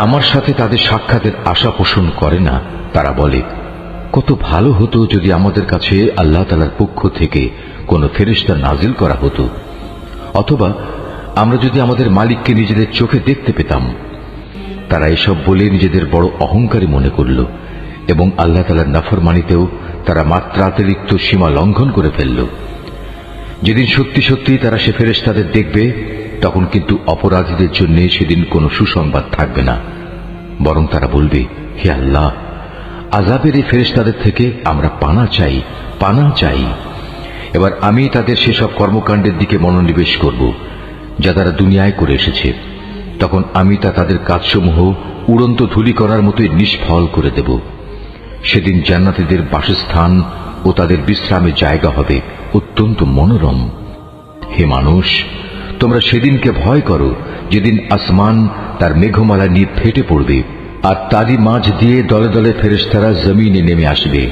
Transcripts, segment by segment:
আমার সাথে তাদের সাক্ষাতের আশা পোষণ করে না, তারা বলে, কত ভালো হতো যদি আমাদের কাছে আল্লাহ তাআলার পক্ষ থেকে কোনো ফেরেশতা নাজিল করা হতো, অথবা আমরা যদি আমাদের মালিককে নিজেদের চোখে দেখতে পেতাম। তারা এসব বলে নিজেদের বড় অহংকারী মনে করল এবং আল্লাহ তাআলার নাফরমানিতেও তারা মাত্রাতিরিক্ত সীমা লঙ্ঘন করে ফেলল। যেদিন সত্যি সত্যি তারা সে ফেরেশতাদের দেখবে, তখন কিন্তু অপরাধীদের জন্য সেদিন কোনো সুসংবাদ থাকবে না, বরং তারা বলবে, হে আল্লাহ, আযাবের এই ফেরেশতাদের থেকে আমরা পানা চাই, পানা চাই। এবার আমি তাদের সেসব কর্মকাণ্ডের দিকে মনোনিবেশ করব যা তারা দুনিয়ায় করে এসেছে। তখন আমি তাদের কাজসমূহ উড়ন্ত ধূলিকণার মতোই নিষ্ফল করে দেব। সেদিন জান্নাতীদের বাসস্থান ও তাদের বিশ্রামের জায়গা হবে অত্যন্ত মনোরম। হে মানুষ, তোমরা সেদিনকে ভয় করো যেদিন আসমান তার মেঘমালা নিয়ে ফেটে পড়বে, আর তারই মাঝ দিয়ে দলে দলে ফেরেশতারা জমিনে নেমে আসবে।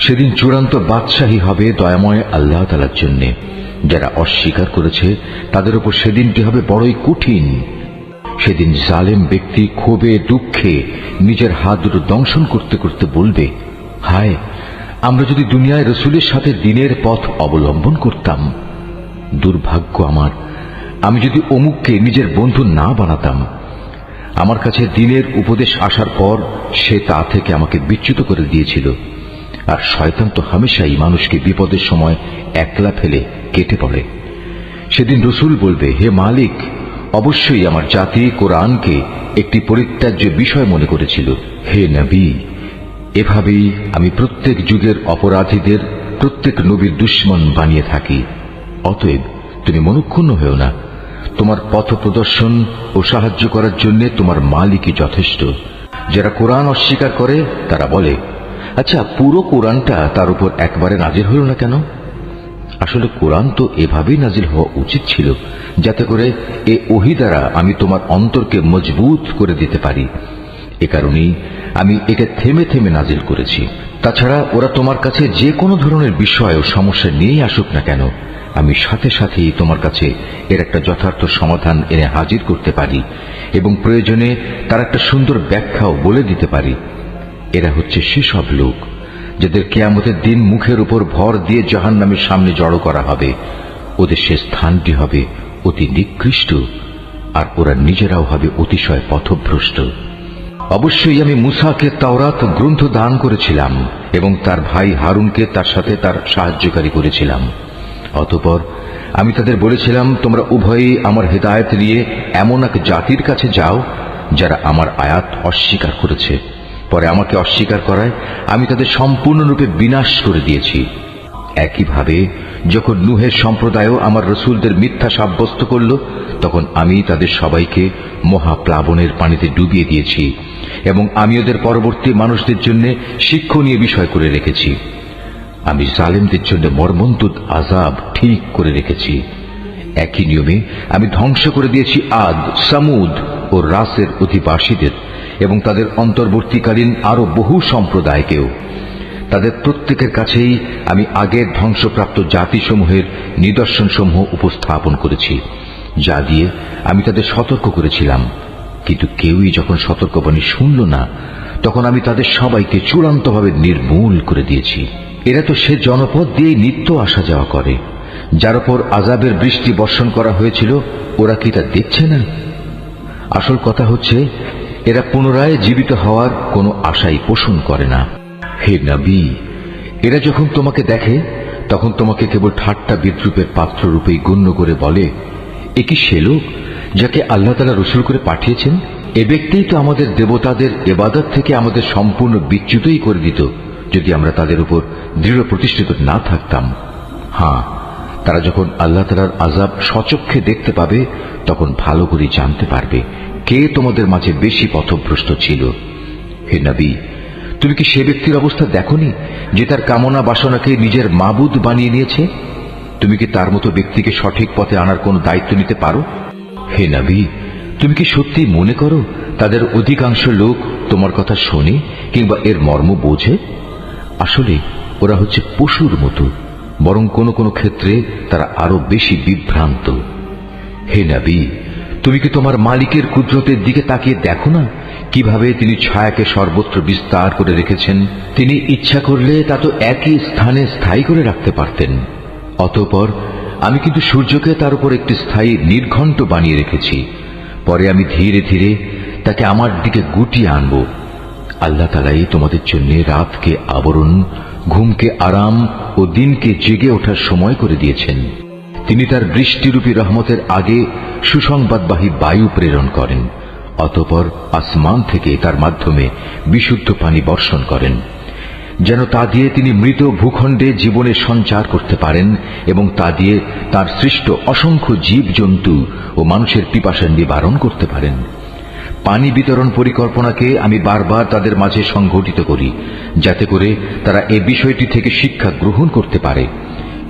সেদিন চূড়ান্ত বাদশাহী হবে দয়াময় আল্লাহ তাআলার জন্য। যারা অস্বীকার করেছে তাদের উপর সেদিনটি হবে বড়ই কঠিন। সেদিন জালেম ব্যক্তি ক্ষোভে দুঃখে নিজের হাত দুটো দংশন করতে করতে বলবে, হায়, আমরা যদি দুনিয়ায় রসুলের সাথে দ্বীনের পথ অবলম্বন করতাম। দুর্ভাগ্য আমার, আমি যদি অমুককে নিজের বন্ধু না বানাতাম। আমার কাছে দ্বীনের উপদেশ আসার পর সে তা থেকে আমাকে বিচ্যুত করে দিয়েছিল। আর শয়তান তো হামেশাই মানুষকে বিপদের সময় একলা ফেলে কেটে পড়ে। সেদিন রসুল বলবে, হে মালিক, অবশ্যই আমার জাতি কোরআনকে একটি পরিত্যাজ্য বিষয় মনে করেছিল। হে নবী, এভাবেই আমি প্রত্যেক যুগের অপরাধীদের প্রত্যেক নবীর দুশমন বানিয়ে থাকি। অতএব তুমি মনক্ষুণ্ণ হও না। তোমার পথ প্রদর্শন ও সাহায্য করার জন্য তোমার মালিকই যথেষ্ট। যারা কোরআন অস্বীকার করে তারা বলে, আচ্ছা, পুরো কোরআনটা তার উপর একবারে নাজিল হল না কেন? আসলে কোরআন তো এভাবেই নাজিল হওয়া উচিত ছিল, যাতে করে এ ওহী দ্বারা আমি তোমার অন্তরকে মজবুত করে দিতে পারি। এ কারণেই আমি একে থেমে থেমে নাজিল করেছি। তাছাড়া ওরা তোমার কাছে যে কোনো ধরনের বিষয় ও সমস্যা নিয়েই আসুক না কেন, আমি সাথে সাথেই তোমার কাছে এর একটা যথার্থ সমাধান এনে হাজির করতে পারি এবং প্রয়োজনে তার একটা সুন্দর ব্যাখ্যাও বলে দিতে পারি। এরা হচ্ছে সেসব লোক যাদের কিয়ামতের দিন মুখের উপর ভর দিয়ে জাহান্নামের সামনে জড়ো করা হবে। ওদের সে স্থানটি হবে অতি নিকৃষ্ট, আর ওরা নিজেরাও হবে অতিশয় পথভ্রষ্ট। অবশ্যই আমি মূসাকে তাওরাত গ্রন্থ দান করেছিলাম এবং তার ভাই হারুনকে তার সাথে তার সাহায্যকারী করেছিলাম। অতঃপর আমি তাদের বলেছিলাম, তোমরা উভয়েই আমার হেদায়েত নিয়ে এমন এক জাতির কাছে যাও যারা আমার আয়াত অস্বীকার করেছে। পরে আমাকে অস্বীকার করায় আমি তাদের সম্পূর্ণরূপে বিনাশ করে দিয়েছি। একইভাবে যখন নূহের সম্প্রদায়ও আমার রসুলদের মিথ্যা সাব্যস্ত করল, তখন আমি তাদের সবাইকে মহাপ্লাবনের পানিতে ডুবিয়ে দিয়েছি এবং আমি ওদের পরবর্তী মানুষদের জন্য শিক্ষণীয় বিষয় করে রেখেছি। আমি জালেমদের জন্য মর্মন্তুদ আযাব ঠিক করে রেখেছি। একই নিয়মে আমি ধ্বংস করে দিয়েছি আদ, সামুদ ও রাসের অধিবাসীদের এবং তাদের অন্তর্বর্তীকালীন আরো বহু সম্প্রদায়কেও। তাদের প্রত্যেকের কাছেই আমি আগের ধ্বংসপ্রাপ্ত জাতিসমূহের নিদর্শনসমূহ উপস্থাপন করেছি, যা দিয়ে আমি তাদের সতর্ক করেছিলাম। কিন্তু কেউই যখন সতর্কবাণী শুনল না, তখন আমি তাদের সবাইকে চূড়ান্তভাবে নির্মূল করে দিয়েছি। এরা তো সে জনপদ দিয়ে নিত্য আসা যাওয়া করে, যার উপর আযাবের বৃষ্টি বর্ষণ করা হয়েছিল। ওরা কি তা দেখছে না? আসল কথা হচ্ছে, এরা পুনরায় জীবিত হওয়ার কোনো আশাই পোষণ করে না। হে নবী, এরা যখন তোমাকে দেখে তখন তোমাকে কেবল ঠাট্টা বিদ্রুপের পাত্র রূপেই গণ্য করে বলে, এ কি সে লোক যাকে আল্লাহ তাআলা রসুল করে পাঠিয়েছেন? এ ব্যক্তিই তো আমাদের দেবতাদের ইবাদত থেকে আমাদের সম্পূর্ণ বিচ্যুতই করে দিত যদি আমরা তাদের উপর দৃঢ় প্রতিষ্ঠিত না থাকতাম। হ্যাঁ, তারা যখন আল্লাহ তাআলার আযাব স্বচক্ষে দেখতে পাবে, তখন ভালো করে জানতে পারবে কে তোমাদের মাঝে বেশি পথভ্রষ্ট ছিল। হে নবী, তুমি কি সে ব্যক্তির অবস্থা দেখোনি যে তার কামনা বাসনাকে নিজের মাবুদ বানিয়ে নিয়েছে? তুমি কি তার মতো ব্যক্তিকে সঠিক পথে আনার কোন দায়িত্ব নিতে পারো? হে নবী, তুমি কি সত্যি মনে করো তাদের অধিকাংশ লোক তোমার কথা শোনে কিংবা এর মর্ম বোঝে? আসলে ওরা হচ্ছে পশুর মতো, বরং কোনো কোনো ক্ষেত্রে তারা আরো বেশি বিভ্রান্ত। হে নবী, তুমি কি তোমার মালিকের কুদরতের দিকে তাকিয়ে দেখো না কিভাবে তিনি ছায়াকে সর্বত্র বিস্তার করে রেখেছেন? তিনি ইচ্ছা করলে তা তো একই স্থানে স্থায়ী করে রাখতে পারতেন। অতঃপর আমি কিন্তু সূর্যকে তার উপর একটি স্থায়ী নির্ঘণ্ট বানিয়ে রেখেছি। পরে আমি ধীরে ধীরে তাকে আমার দিকে গুটিয়ে আনব। আল্লাহ তাআলাই তোমাদের জন্য রাতকে আবরণ, ঘুমকে আরাম ও দিনকে জেগে ওঠার সময় করে দিয়েছেন। তিনি তার বৃষ্টিরূপী রহমতের আগে সুসংবাদবাহী বায়ু প্রেরণ করেন, অতঃপর আসমান থেকে তার মাধ্যমে বিশুদ্ধ পানি বর্ষণ করেন, যেন তা দিয়ে তিনি মৃত ভূখণ্ডে জীবনের সঞ্চার করতে পারেন এবং তা দিয়ে তার সৃষ্ট অসংখ্য জীবজন্তু ও মানুষের পিপাসা নিবারণ করতে পারেন। পানি বিতরণ পরিকল্পনাকে আমি বারবার তাদের মাঝে সংঘটিত করি, যাতে করে তারা এ বিষয়টি থেকে শিক্ষা গ্রহণ করতে পারে।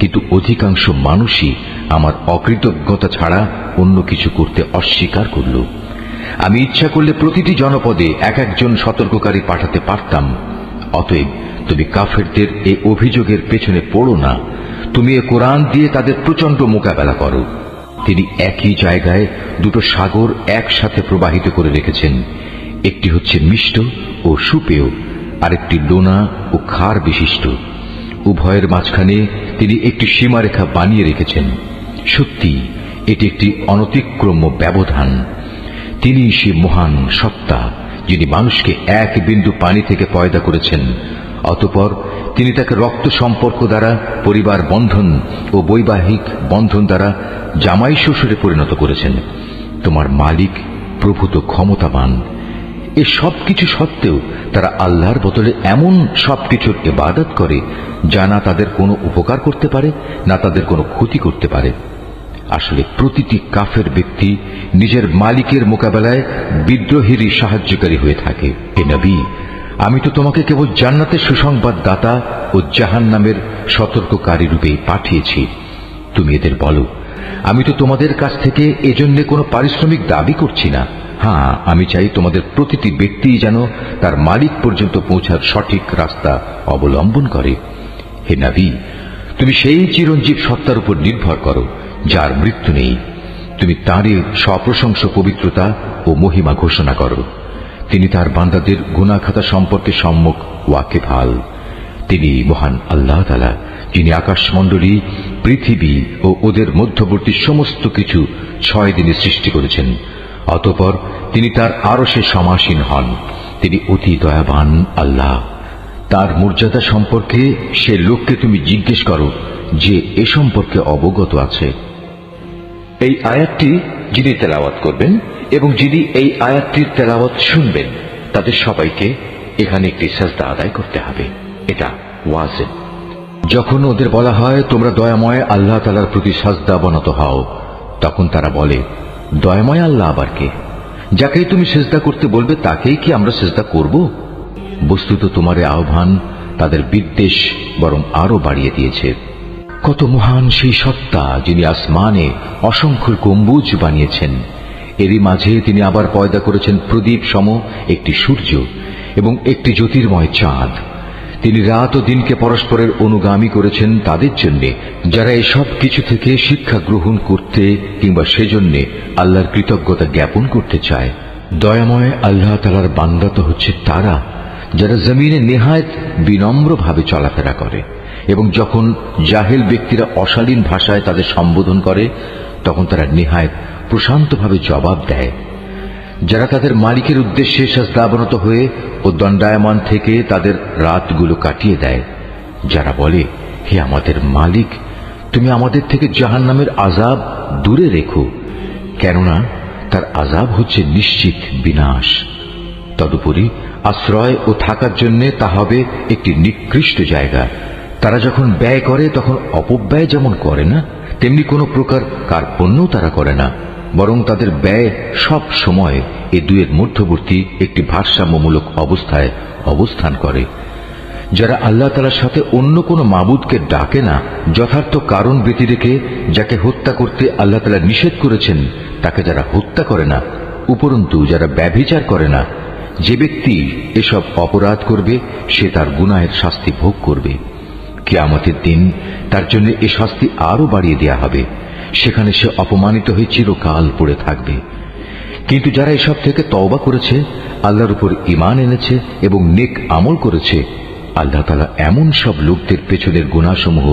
কিন্তু অধিকাংশ মানুষই আমার অকৃতজ্ঞতা ছাড়া অন্য কিছু করতে অস্বীকার করল। আমি ইচ্ছা করলে প্রতিটি জনপদে এক একজন সতর্ককারী পাঠাতে পারতাম। অতএব তুমি কাফেরদের এই অভিযোগের পেছনে পড়ো না, তুমি এ কোরআন দিয়ে তাদের প্রচন্ড মোকাবেলা করো। তিনি একই জায়গায় দুটো সাগর একসাথে প্রবাহিত করে রেখেছেন, একটি হচ্ছে মিষ্ট ও সুপেয়, আরেকটি লোনা ও ক্ষার বিশিষ্ট। উভয়ের মাঝখানে তিনি একটি সীমারেখা বানিয়ে রেখেছেন। সত্যি এটি একটি অনতিক্রম্য ব্যবধান। তিনি সে মহান সত্তা যিনি মানুষকে এক বিন্দু পানি থেকে পয়দা করেছেন, অতঃপর তিনি তাকে রক্ত সম্পর্ক দ্বারা পরিবার বন্ধন ও বৈবাহিক বন্ধন দ্বারা জামাই শ্বশুরে পরিণত করেছেন। তোমার মালিক প্রভূত ক্ষমতাবান। এ সবকিছু সত্ত্বেও তারা আল্লাহর বদলে এমন সবকিছুর ইবাদত করে যা না তাদের কোনো উপকার করতে পারে না তাদের কোনো ক্ষতি করতে পারে। আসলে প্রতিটি কাফের ব্যক্তি নিজের মালিকের মোকাবেলায় বিদ্রোহেরই সাহায্যকারী হয়ে থাকে। হে নবী, আমি তো তোমাকে কেবল জান্নাতের সুসংবাদ দাতা ও জাহান্নামের সতর্ককারী রূপে পাঠিয়েছি। তুমি এদের বলো, আমি তো তোমাদের কাছ থেকে এজন্য কোনো পারিশ্রমিক দাবি করছি না। হ্যাঁ, আমি চাই তোমাদের প্রতিটি ব্যক্তি যেন তার মালিক পর্যন্ত পৌঁছার সঠিক রাস্তা অবলম্বন করে। হে নবী, তুমি সেই চিরঞ্জীব সত্তার উপর নির্ভর করো যার মৃত্যু নেই। তুমি তাঁরই সপ্রশংস পবিত্রতা ও মহিমা ঘোষণা করো। তিনি তার বান্দাদের গুনাহ খাতা সম্পর্কে সম্যক ওয়াকিবহাল। তিনি মহান আল্লাহ তাআলা, যিনি আকাশমণ্ডলী, পৃথিবী ও ওদের মধ্যবর্তী সমস্ত কিছু 6 দিনে সৃষ্টি করেছেন। অতঃপর তিনি তার আরশে সমাসীন হন। তিনি অতি দয়াবান আল্লাহ। তার মর্যাদা সম্পর্কে সে লোককে তুমি জিজ্ঞেস করো যে এ সম্পর্কে অবগত আছে। এই আয়াতটি যিনি তেলাওয়াত করবেন এবং যিনি এই আয়াতটির তেলাওয়াত শুনবেন তাদের সবাইকে এখানে একটি সাজদা আদায় করতে হবে। এটা ওয়াজিব। যখন ওদের বলা হয় তোমরা দয়াময় আল্লাহ তাআলার প্রতি সাজদা বনত হও, তখন তারা বলে, দয়াময় আল্লাহ আবার কে? যাকেই তুমি সিজদা করতে বলবে তাকেই কি আমরা সিজদা করব? বস্তুত তোমার আহ্বান তাদের বিদ্বেষ বরং আরো বাড়িয়ে দিয়েছে। কত মহান সেই সত্তা যিনি আসমানে অসংখ্য গম্বুজ বানিয়েছেন, এরই মাঝে তিনি আবার পয়দা করেছেন প্রদীপ সম একটি সূর্য এবং একটি জ্যোতির্ময় চাঁদ। তিনি রাত ও দিনকে পরস্পরের অনুগামী করেছেন তাদের জন্য যারা এসব কিছু থেকে শিক্ষা গ্রহণ করতে কিংবা সেজন্য আল্লাহর কৃতজ্ঞতা জ্ঞাপন করতে চায়। দয়াময় আল্লাহ তাআলার বান্দা তো হচ্ছে তারা যারা জমিনে নেহায়েত বিনম্রভাবে চলাফেরা করে এবং যখন জাহেল ব্যক্তিরা অশালীন ভাষায় তাদের সম্বোধন করে তখন তারা নেহায়েত প্রশান্তভাবে জবাব দেয়। যারা তাদের মালিকের উদ্দেশ্যে সাজদাবনত হয়ে ও দণ্ডায়মান থেকে তাদের রাতগুলো কাটিয়ে দেয়। যারা বলে, হে আমাদের মালিক, তুমি আমাদের থেকে জাহান্নামের আযাব দূরে রেখো, কেননা তার আযাব হচ্ছে নিশ্চিত বিনাশ। তদুপরি আশ্রয় ও থাকার জন্য তা হবে একটি নিকৃষ্ট জায়গা। তারা যখন ব্যয় করে তখন অপব্যয় যেমন করে না, তেমনি কোনো প্রকার কার্পণ্যও তারা করে না, বরং তাদের ব্যয় সব সময় এ দুয়ের মধ্যবর্তী একটি ভারসাম্যমূলক অবস্থায় অবস্থান করে। যারা আল্লাহ তাআলার সাথে অন্য কোনো মাবুদকে ডাকে না, যথার্থ কারণ ব্যতিরেকে যাকে হত্যা করতে আল্লাহ তাআলা নিষেধ করেছেন তাকে যারা হত্যা করে না, উপরন্তু যারা ব্যভিচার করে না, যে ব্যক্তি এসব অপরাধ করবে সে তার গুনাহের শাস্তি ভোগ করবে। কিয়ামতের দিন তার জন্য এ শাস্তি আরো বাড়িয়ে দেয়া হবে, সেখানে সে অপমানিত হয়ে চিরকাল পড়ে থাকবে। কিন্তু যারা এসব থেকে তওবা করেছে, আল্লাহর উপর ঈমান এনেছে এবং নেক আমল করেছে, আল্লাহ তাআলা এমন সব লোকদের পেছনের গুনাহসমূহ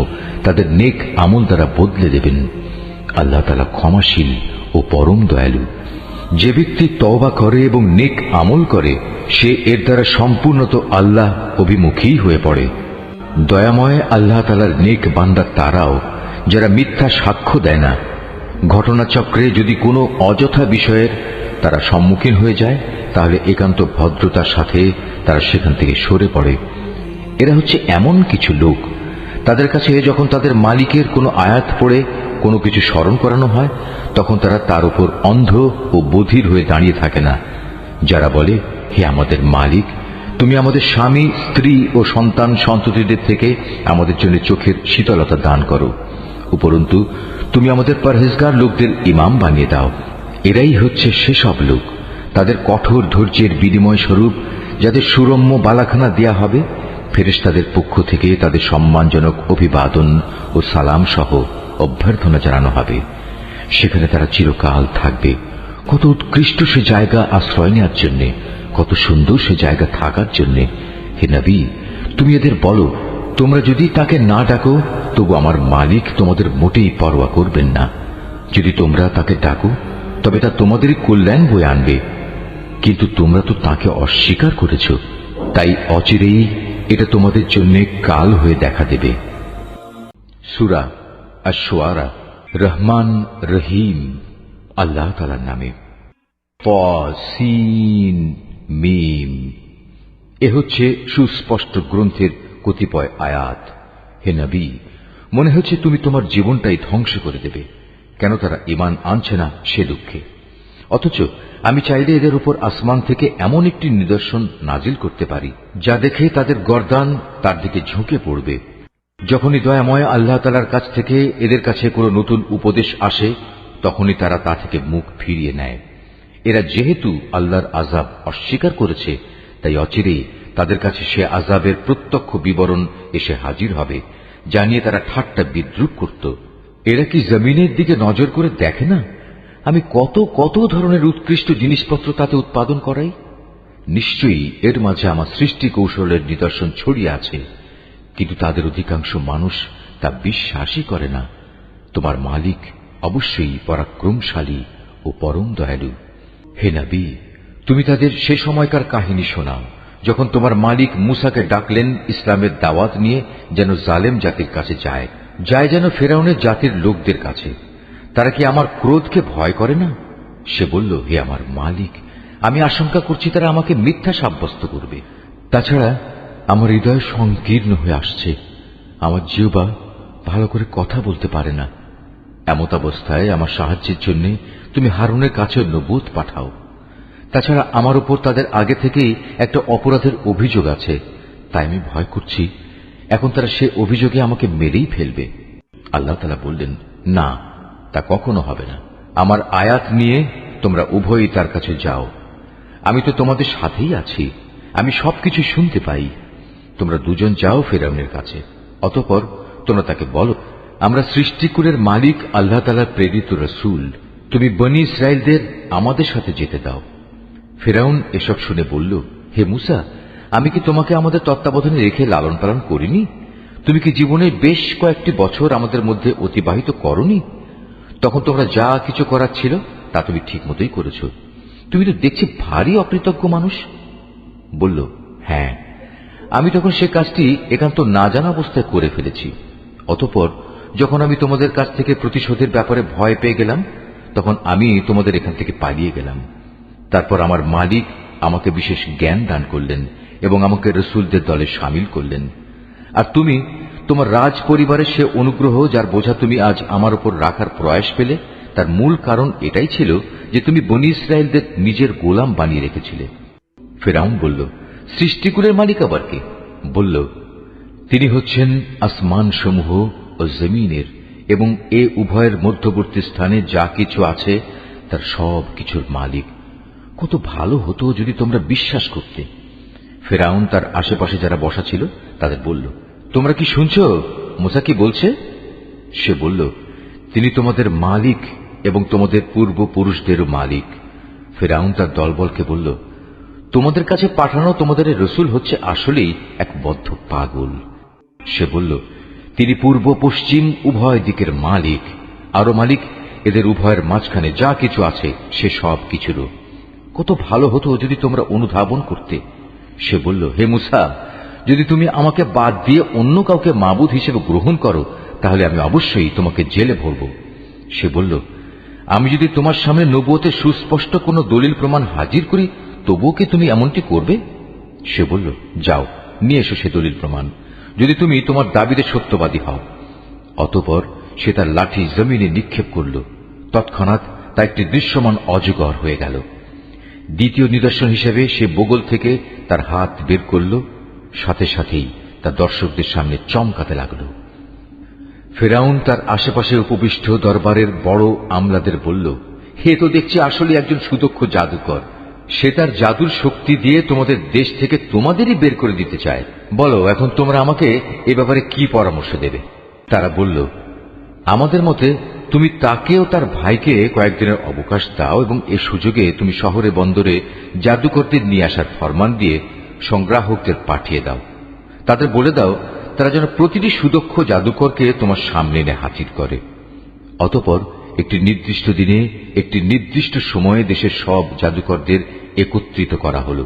তাদের নেক আমল দ্বারা বদলে দেবেন। আল্লাহ তাআলা ক্ষমাশীল ও পরম দয়ালু। যে ব্যক্তি তওবা করে এবং নেক আমল করে, সে এর দ্বারা সম্পূর্ণত আল্লাহ অভিমুখী হয়ে পড়ে। দয়াময় আল্লাহ তাআলার নেক বান্দা তারাও যারা মিথ্যা সাক্ষ্য দেয় না। ঘটনাচক্রে যদি কোনো অযথা বিষয়ের তারা সম্মুখীন হয়ে যায়, তাহলে একান্ত ভদ্রতার সাথে তারা সেখান থেকে সরে পড়ে। এরা হচ্ছে এমন কিছু লোক, তাদের কাছে যখন তাদের মালিকের কোনো আয়াত পড়ে কোনো কিছু স্মরণ করানো হয়, তখন তারা তার উপর অন্ধ ও বধির হয়ে দাঁড়িয়ে থাকে না। যারা বলে, হে আমাদের মালিক, তুমি আমাদের স্বামী, স্ত্রী ও সন্তান সন্ততিদের থেকে আমাদের জন্য চোখের শীতলতা দান করো, উপরন্তু তুমি আমাদের পরহেজগার লোকদের ইমাম বানিয়ে দাও। এরাই হচ্ছে সেসব লোক, তাদের কঠোর ধৈর্যের বিনিময় স্বরূপ যাদের সুরম্য বালাখানা দেয়া হবে, ফেরেশতাদের পক্ষ থেকে তাদের সম্মানজনক অভিবাদন ও সালাম সহ অভ্যর্থনা জানানো হবে। সেখানে তারা চিরকাল থাকবে। কত উৎকৃষ্ট সে জায়গা আশ্রয় নেওয়ার জন্যে, কত সুন্দর সে জায়গা থাকার জন্যে। হে নবী, তুমি এদের বলো, তোমরা যদি তাকে না ডাকো, তবু আমার মালিক তোমাদের মোটেই পরোয়া করবেন না। যদি তোমরা তাকে ডাকো, তবে তা তোমাদেরই কল্যাণ বয়ে আনবে। কিন্তু তোমরা তো তাকে অস্বীকার করেছ, তাই অচিরেই এটা তোমাদের জন্য কাল হয়ে দেখা দেবে। সূরা আশ-শুআরা। রহমান রহিম আল্লাহ তাআলার নামে। সিন মিম। এ হচ্ছে সুস্পষ্ট গ্রন্থের কতিপয় আয়াত। হে নবী, মনে হচ্ছে তুমি তোমার জীবনটাই ধ্বংস করে দেবে, কেন তারা ঈমান আনছে না সে দুঃখে। অথচ আমি চাইলে এদের উপর আসমান থেকে এমন একটি নিদর্শন নাজিল করতে পারি, যা দেখে তাদের গর্দান তার দিকে ঝুঁকে পড়বে। যখনই দয়াময় আল্লাহ তাআলার কাছ থেকে এদের কাছে কোনো নতুন উপদেশ আসে, তখনই তারা তা থেকে মুখ ফিরিয়ে নেয়। এরা যেহেতু আল্লাহর আযাব অস্বীকার করেছে, তাই অচিরেই তাদের কাছে সে আযাবের প্রত্যক্ষ বিবরণ এসে হাজির হবে, যা নিয়ে তারা ঠাট্টা বিদ্রূপ করত। এরা কি জমিনের দিকে নজর করে দেখে না আমি কত কত ধরনের উৎকৃষ্ট জিনিসপত্র তাতে উৎপাদন করাই? নিশ্চয়ই এর মাঝে আমার সৃষ্টি কৌশলের নিদর্শন ছড়িয়ে আছে, কিন্তু তাদের অধিকাংশ মানুষ তা বিশ্বাসই করে না। তোমার মালিক অবশ্যই পরাক্রমশালী ও পরম দয়ালু। হে নবী, তুমি তাদের সে সময়কার কাহিনী শোনাও, যখন তোমার মালিক মূসাকে ডাকলেন ইসলামের দাওয়াত নিয়ে, যেন জালেম জাতির কাছে যায় যেন ফেরাউনের জাতির লোকদের কাছে। তারা কি আমার ক্রোধকে ভয় করে না? সে বলল, হে আমার মালিক, আমি আশঙ্কা করছি তারা আমাকে মিথ্যা সাব্যস্ত করবে। তাছাড়া আমার হৃদয় সংকীর্ণ হয়ে আসছে, আমার জিহ্বা ভালো করে কথা বলতে পারে না। এমত অবস্থায় আমার সাহায্যের জন্য তুমি হারুনের কাছে নবুত পাঠাও। তাছাড়া আমার উপর তাদের আগে থেকেই একটা অপরাধের অভিযোগ আছে, তাই আমি ভয় করছি এখন তারা সে অভিযোগে আমাকে মেরেই ফেলবে। আল্লাহ তাআলা বললেন, না, তা কখনো হবে না। আমার আয়াত নিয়ে তোমরা উভয়ই তার কাছে যাও, আমি তো তোমাদের সাথেই আছি, আমি সবকিছু শুনতে পাই। তোমরা দুজন যাও ফেরাউনের কাছে, অতঃপর তোমরা তাকে বলো, আমরা সৃষ্টিকুলের মালিক আল্লাহ তাআলার প্রেরিত রাসূল, তুমি বনী ইসরায়েলদের আমাদের সাথে যেতে দাও। ফেরাউন এসব শুনে বলল, হে মূসা, আমি কি তোমাকে আমাদের তত্ত্বাবধানে রেখে লালন পালন করিনি? তুমি কি জীবনের বেশ কয়েকটি বছর আমাদের মধ্যে অতিবাহিত করনি? তখন তোমরা যা কিছু করার ছিল তা তুমি ঠিক মতোই করেছ। তুমি তো দেখছি ভারী অকৃতজ্ঞ মানুষ। বলল, হ্যাঁ, আমি তখন সে কাজটি একান্ত না জানা অবস্থায় করে ফেলেছি। অতঃপর যখন আমি তোমাদের কাছ থেকে প্রতিশোধের ব্যাপারে ভয় পেয়ে গেলাম, তখন আমি তোমাদের এখান থেকে পালিয়ে গেলাম। তারপর আমার মালিক আমাকে বিশেষ জ্ঞান দান করলেন এবং আমাকে রসুলদের দলে সামিল করলেন। আর তুমি তোমার রাজ পরিবারের সে অনুগ্রহ, যার বোঝা তুমি আজ আমার উপর রাখার প্রয়াস পেলে, তার মূল কারণ এটাই ছিল যে তুমি বনী ইসরায়েলদের নিজের গোলাম বানিয়ে রেখেছিলে। ফেরাউন বলল, সৃষ্টিকুলের মালিক আবার কে? বলল, তিনি হচ্ছেন আসমান সমূহ ও জমিনের এবং এ উভয়ের মধ্যবর্তী স্থানে যা কিছু আছে তার সব কিছুর মালিক। কত ভালো হতো যদি তোমরা বিশ্বাস করতে। ফেরাউন তার আশেপাশে যারা বসা ছিল তাদের বলল, তোমরা কি শুনছ মূসা কি বলছে? সে বলল, তিনি তোমাদের মালিক এবং তোমাদের পূর্বপুরুষদেরও মালিক। ফিরআউন তার দলবলকে বলল, তোমাদের কাছে পাঠানো তোমাদের রসুল হচ্ছে আসলেই এক বদ্ধ পাগল। সে বলল, তিনি পূর্ব পশ্চিম উভয় দিকের মালিক, আরো মালিক এদের উভয়ের মাঝখানে যা কিছু আছে সে সব কিছুরও। কত ভালো হতো যদি তোমরা অনুধাবন করতে। সে বলল, হে মুসা, যদি তুমি আমাকে বাদ দিয়ে অন্য কাউকে মাবুদ হিসেবে গ্রহণ করো তাহলে আমি অবশ্যই তোমাকে জেলে ভরব। সে বলল, আমি যদি তোমার সামনে নবুয়তের সুস্পষ্ট কোনো দলিল প্রমাণ হাজির করি তবুও কি তুমি এমনটি করবে? সে বলল, যাও নিয়ে এসো সে দলিল প্রমাণ, যদি তুমি তোমার দাবিতে সত্যবাদী হও। অতঃপর সে তার লাঠি জমিনে নিক্ষেপ করল। তৎক্ষণাৎ তা একটি দৃশ্যমান অজগর হয়ে গেল। দ্বিতীয় নিদর্শন হিসেবে সে বগল থেকে তার হাত বের করল, সাথে সাথেই তা দর্শকদের সামনে চমকাতে লাগল। ফিরআউন তার আশেপাশে উপবিষ্ট দরবারের বড় আমলাদের বলল, হে তো দেখছি আসলে একজন সুদক্ষ জাদুকর। সে তার জাদুর শক্তি দিয়ে তোমাদের দেশ থেকে তোমাদেরই বের করে দিতে চায়। বলো, এখন তোমরা আমাকে এ ব্যাপারে কি পরামর্শ দেবে? তারা বলল, আমাদের মতে তুমি তাকেও তার ভাইকে কয়েকদিনের অবকাশ দাও এবং এ সুযোগে তুমি শহরে বন্দরে জাদুকরদের নিয়ে আসার ফরমান দিয়ে সংগ্রাহকদের পাঠিয়ে দাও। তাদের বলে দাও তারা যেন প্রতিটি সুদক্ষ জাদুকরকে তোমার সামনে এনে হাজির করে। অতঃপর একটি নির্দিষ্ট দিনে একটি নির্দিষ্ট সময়ে দেশের সব জাদুকরদের একত্রিত করা হল।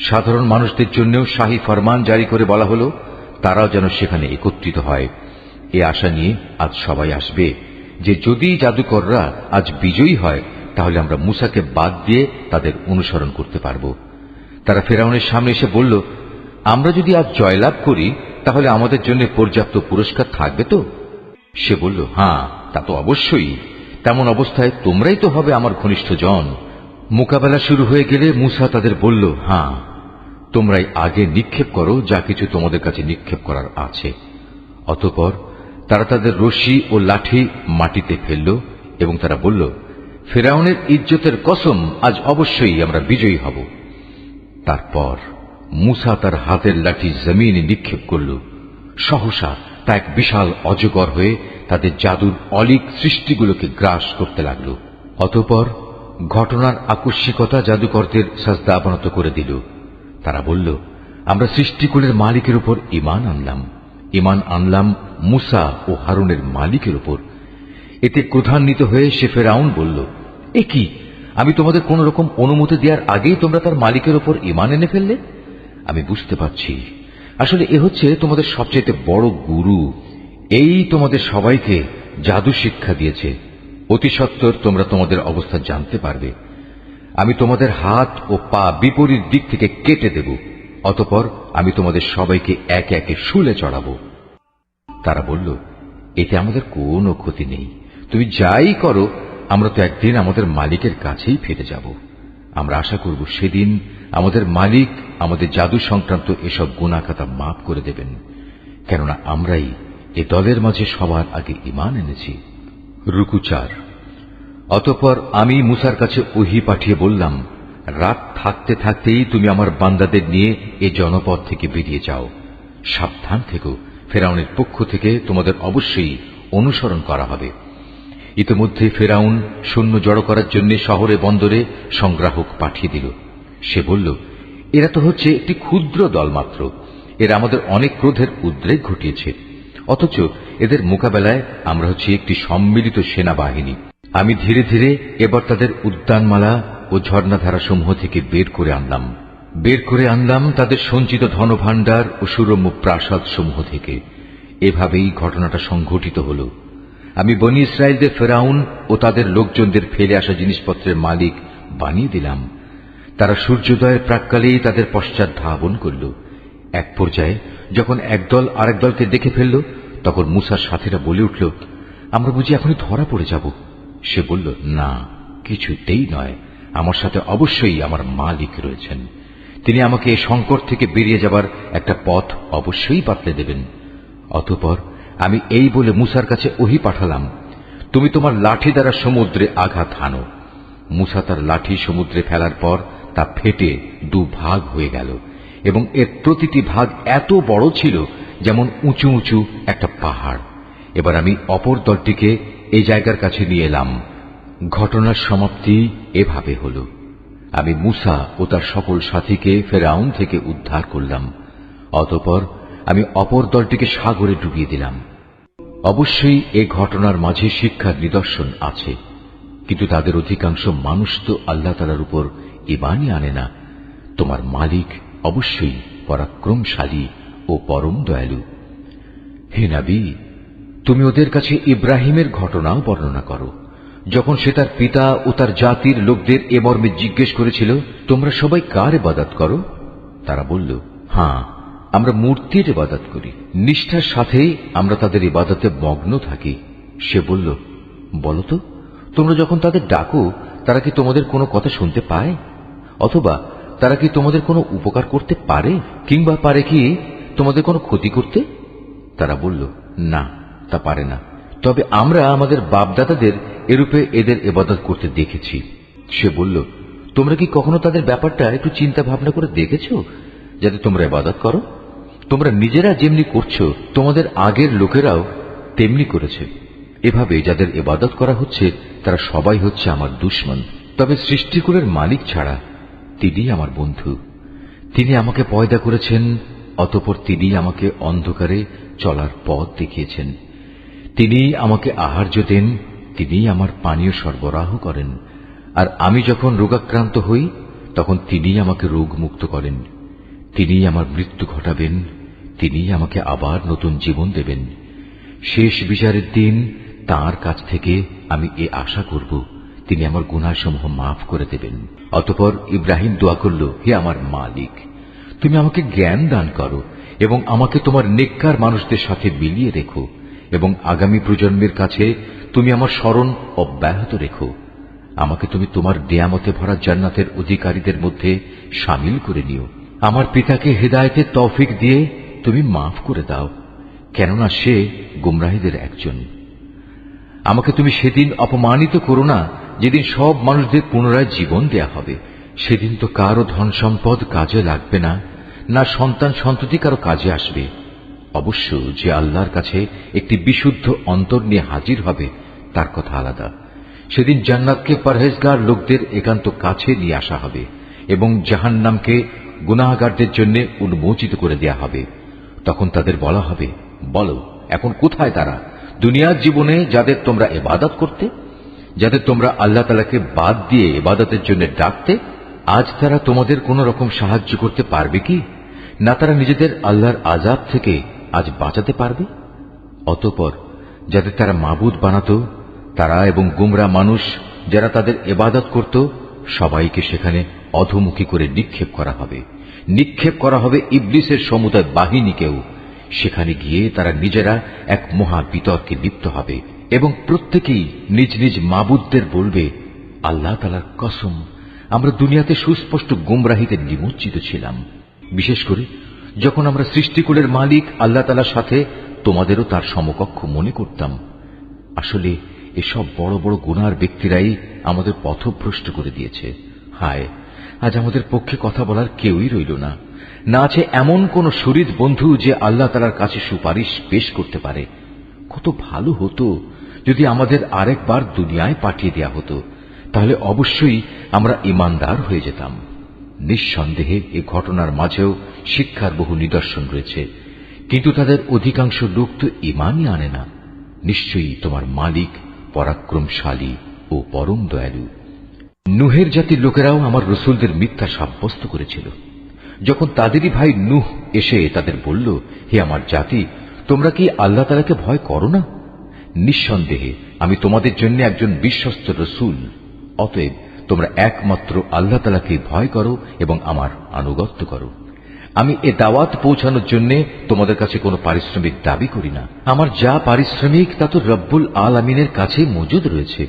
সাধারণ মানুষদের জন্যও শাহী ফরমান জারি করে বলা হল তারাও যেন সেখানে একত্রিত হয়। এ আশা নিয়ে আজ সবাই আসবে যে যদি জাদুকররা আজ বিজয়ী হয় তাহলে আমরা মুসাকে বাদ দিয়ে তাদের অনুসরণ করতে পারব। তারা ফিরআউনের সামনে এসে বলল, আমরা যদি আজ জয়লাভ করি তাহলে আমাদের জন্য পর্যাপ্ত পুরস্কার থাকবে তো? সে বলল, হ্যাঁ, তা তো অবশ্যই। তেমন অবস্থায় তোমরাই তো হবে আমার ঘনিষ্ঠ জন। মোকাবেলা শুরু হয়ে গেলে মুসা তাদের বলল, হ্যাঁ, তোমরাই আগে নিক্ষেপ করো যা কিছু তোমাদের কাছে নিক্ষেপ করার আছে। অতঃপর তারা তাদের রশি ও লাঠি মাটিতে ফেলল এবং তারা বলল, ফিরআউনের ইজ্জতের কসম, আজ অবশ্যই আমরা বিজয়ী হব। তারপর মুসা তার হাতের লাঠি জমিনে নিক্ষেপ করল। সহসা তা এক বিশাল অজগর হয়ে তাদের জাদুর অলীক সৃষ্টিগুলোকে গ্রাস করতে লাগল। অতঃপর ঘটনার আকস্মিকতা জাদুকরদের সাজদা অবনত করে দিল। তারা বলল, আমরা সৃষ্টিকুলের মালিকের উপর ঈমান আনলাম মুসা ও হারুনের মালিকের উপর। এতে ক্রোধান্বিত হয়ে সে ফিরআউন বলল, এ কি, আমি তোমাদের কোন রকম অনুমতি দেওয়ার আগেই তোমরা তার মালিকের উপর ঈমান এনে ফেললে? আমি বুঝতে পারছি আসলে এ হচ্ছে তোমাদের সবচেয়ে বড় গুরু। এই তোমাদের সবাইকে জাদু শিক্ষা দিয়েছে। অতি সত্বর তোমরা তোমাদের অবস্থা জানতে পারবে। আমি তোমাদের হাত ও পা বিপরীত দিক থেকে কেটে দেব। অতঃপর আমি তোমাদের সবাইকে একে একে শুলে চড়াবো। তারা বলল, এতে আমাদের কোনো ক্ষতি নেই। তুমি যাই করো, আমরা তো একদিন আমাদের মালিকের কাছেই ফিরে যাব। আমরা আশা করব সেদিন আমাদের মালিক আমাদের জাদু সংক্রান্ত এসব গুনাহখাতা মাফ করে দেবেন, কেননা আমরাই এ দলের মাঝে সবার আগে ঈমান এনেছি। রুকু 4। অতঃপর আমি মুসার কাছে ওহী পাঠিয়ে বললাম, রাত থাকতে থাকতেই তুমি আমার বান্দাদের নিয়ে এ জনপদ থেকে বেরিয়ে যাও। সাবধান থেকো, ফিরআউনের পক্ষ থেকে তোমাদের অবশ্যই অনুসরণ করা হবে। ইতিমধ্যে ফিরআউন সৈন্য জড়ো করার জন্য শহরে বন্দরে সংগ্রাহক পাঠিয়ে দিল। সে বলল, এরা তো হচ্ছে একটি ক্ষুদ্র দল মাত্র। এরা আমাদের অনেক ক্রোধের উদ্রেক ঘটিয়েছে, অথচ এদের মোকাবেলায় আমরা হচ্ছে একটি সম্মিলিত সেনাবাহিনী। আমি ধীরে ধীরে এবার তাদের উদ্যানমালা ও ঝর্ণাধারা সমূহ থেকে বের করে আনলাম তাদের সঞ্চিত ধনভাণ্ডার ও সুরম্য প্রাসাদ সমূহ থেকে। এভাবেই ঘটনাটা সংঘটিত হল। আমি বনী ইসরায়েলদের ফিরআউন ও তাদের লোকজনদের ফেলে আসা জিনিসপত্রের মালিক বানিয়ে দিলাম। তারা সূর্যোদয়ের প্রাক্কালেই তাদের পশ্চাৎ ধাবন করল। এক পর্যায়ে যখন একদল আরেক দলকে দেখে ফেলল, তখন মুসার সাথীরা বলে উঠল, আমরা বুঝি এখনই ধরা পড়ে যাব। সে বলল, না, কিছুতেই নয়। আমার সাথে অবশ্যই আমার মালিক রয়েছেন। তিনি আমাকে এই সংকট থেকে বেরিয়ে যাবার একটা পথ অবশ্যই বাতলে দেবেন। অতঃপর আমি এই বলে মুসার কাছে ওহী পাঠালাম, তুমি তোমার লাঠি দ্বারা সমুদ্রে আঘাত হানো। মুসা তার লাঠি সমুদ্রে ফেলার পর তা ফেটে দুভাগ হয়ে গেল এবং এর প্রতিটি ভাগ এত বড় ছিল যেমন উঁচু উঁচু একটা পাহাড়। এবার আমি অপর দলটিকে এই জায়গার কাছে নিয়ে এলাম। ঘটনার সমাপ্তি এভাবে হল। আমি মূসা ও তার সকল সাথীকে ফেরাউন থেকে উদ্ধার করলাম। অতঃপর আমি অপর দলটিকে সাগরে ডুবিয়ে দিলাম। অবশ্যই এ ঘটনার মাঝে শিক্ষার নিদর্শন আছে, কিন্তু তাদের অধিকাংশ মানুষ তো আল্লাহ তাআলার উপর ঈমানই আনে না। তোমার মালিক অবশ্যই পরাক্রমশালী ও পরম দয়ালু। হে নবী, তুমি ওদের কাছে ইব্রাহিমের ঘটনাও বর্ণনা করো, যখন সে তার পিতা ও তার জাতির লোকদের এ মর্মে জিজ্ঞেস করেছিল, তোমরা সবাই কার ইবাদত করো? তারা বলল, হ্যাঁ, আমরা মূর্তির ইবাদত করি। নিষ্ঠার সাথেই আমরা তাদের ইবাদতে মগ্ন থাকি। সে বলল, বলো তো, তোমরা যখন তাদের ডাকো, তারা কি তোমাদের কোনো কথা শুনতে পায়? অথবা তারা কি তোমাদের কোনো উপকার করতে পারে, কিংবা পারে কি তোমাদের কোনো ক্ষতি করতে? তারা বলল, না, তা পারে না, তবে আমরা আমাদের বাপদাদাদের এরূপে এদের ইবাদত করতে দেখেছি। সে বলল, তোমরা কি কখনো তাদের ব্যাপারটা একটু চিন্তা ভাবনা করে দেখেছ, যাতে তোমরা ইবাদত করো? তোমরা নিজেরা যেমনি করছো, তোমাদের আগের লোকেরাও তেমনি করেছে। এভাবে যাদের ইবাদত করা হচ্ছে, তারা সবাই হচ্ছে আমার দুশমন। তবে সৃষ্টিকুলের মালিক ছাড়া তিনি আমার বন্ধু। তিনি আমাকে পয়দা করেছেন, অতঃপর তিনি আমাকে অন্ধকারে চলার পথ দেখিয়েছেন। তিনি আমাকে আহার্য দেন, তিনি আমার পানীয় সরবরাহ করেন। আর আমি যখন রোগাক্রান্ত হই, তখন তিনি আমাকে রোগ মুক্ত করেন। তিনি আমার মৃত্যু ঘটাবেন, তিনি আমাকে আবার নতুন জীবন দেবেন। শেষ বিচারের দিন তাঁর কাছ থেকে আমি এ আশা করব, তিনি আমার গুনাহসমূহ মাফ করে দেবেন। অতঃপর ইব্রাহিম দোয়া করল, হে আমার মালিক, তুমি আমাকে জ্ঞান দান করো এবং আমাকে তোমার নেককার মানুষদের সাথে মিলিয়ে রেখো, এবং আগামী প্রজন্মের কাছে তুমি আমার স্মরণ অব্যাহত রেখো। আমাকে তুমি তোমার নিয়ামতে ভরা জান্নাতের অধিকারীদের মধ্যে শামিল করে নিও। আমার পিতাকে হেদায়েতের তৌফিক দিয়ে তুমি মাফ করে দাও, কেননা সে গুমরাহীদের একজন। আমাকে তুমি সেদিন অপমানিত করো না, যেদিন সব মানুষদের পুনরায় জীবন দেয়া হবে। সেদিন তো কারো ধন সম্পদ কাজে লাগবে না, না সন্তান সন্ততি কারো কাজে আসবে। অবশ্য যে আল্লাহর কাছে একটি বিশুদ্ধ অন্তর নিয়ে হাজির হবে, তার কথা আলাদা। সেদিন জান্নাতকে পরহেজগার লোকদের একান্ত কাছে নিয়ে আসা হবে এবং জাহান্নামকে গুনাহগারদের জন্য উন্মোচিত করে দেয়া হবে। তখন তাদের বলা হবে, বলো, এখন কোথায় তারা? দুনিয়ার জীবনে যাদের তোমরা ইবাদত করতে, যাদের তোমরা আল্লাহ তাআলাকে বাদ দিয়ে ইবাদতের জন্য ডাকতে, আজ তারা তোমাদের কোন রকম সাহায্য করতে পারবে কি? না তারা নিজেদের আল্লাহর আযাব থেকে আজ বাঁচাতে পারবে? অতঃপর যাদের তারা মাবুদ বানাতো, তারা এবং গুমরা মানুষ যারা তাদের ইবাদত করত, সবাইকে সেখানে অধোমুখী করে নিক্ষেপ করা হবে। নিক্ষেপ করা হবে ইবলিসের সমুদায় বাহিনীকেও। সেখানে গিয়ে তারা নিজেরা এক মহা বিতর্কে লিপ্ত হবে এবং প্রত্যেকেই নিজ নিজ মাবুদদের বলবে, আল্লাহ তাআলার কসম, আমরা দুনিয়াতে সুস্পষ্ট গুমরাহিতে নিমজ্জিত ছিলাম। বিশেষ করে যখন আমরা সৃষ্টিকুলের মালিক আল্লাহ তাআলার সাথে তোমাদেরও তার সমকক্ষ মনে করতাম। আসলে এসব বড় বড় গুনার ব্যক্তিরাই আমাদের পথভ্রষ্ট করে দিয়েছে। হায়, আজ আমাদের পক্ষে কথা বলার কেউই রইল না। না আছে এমন কোন শরীর বন্ধু যে আল্লাহ তাআলার কাছে সুপারিশ পেশ করতে পারে। কত ভালো হতো যদি আমাদের আরেকবার দুনিয়ায় পাঠিয়ে দেয়া হতো, তাহলে অবশ্যই আমরা ঈমানদার হয়ে যেতাম। নিঃসন্দেহে এ ঘটনার মাঝেও শিক্ষার বহু নিদর্শন রয়েছে, কিন্তু তাদের অধিকাংশ লোক তো ঈমানই আনে না। নিশ্চয়ই তোমার মালিক পরাক্রমশালী ও পরম দয়ালু। নূহের জাতির লোকেরাও আমার রসুলদের মিথ্যা সাব্যস্ত করেছিল। যখন তাদেরই ভাই নূহ এসে তাদের বলল, হে আমার জাতি, তোমরা কি আল্লাহ তাআলাকে ভয় করো না? নিঃসন্দেহে আমি তোমাদের জন্য একজন বিশ্বস্ত রসুল। অতএব তোমরা একমাত্র আল্লাহ তাআলাকে ভয় করো এবং আমার আনুগত্য করো। আমি এ দাওয়াত পৌঁছানোর জন্য তোমাদের কাছে কোনো পারিশ্রমিক দাবি করি না। আমার যা পারিশ্রমিক তা তো রব্বুল আলামিনের কাছে মজুদ রয়েছে।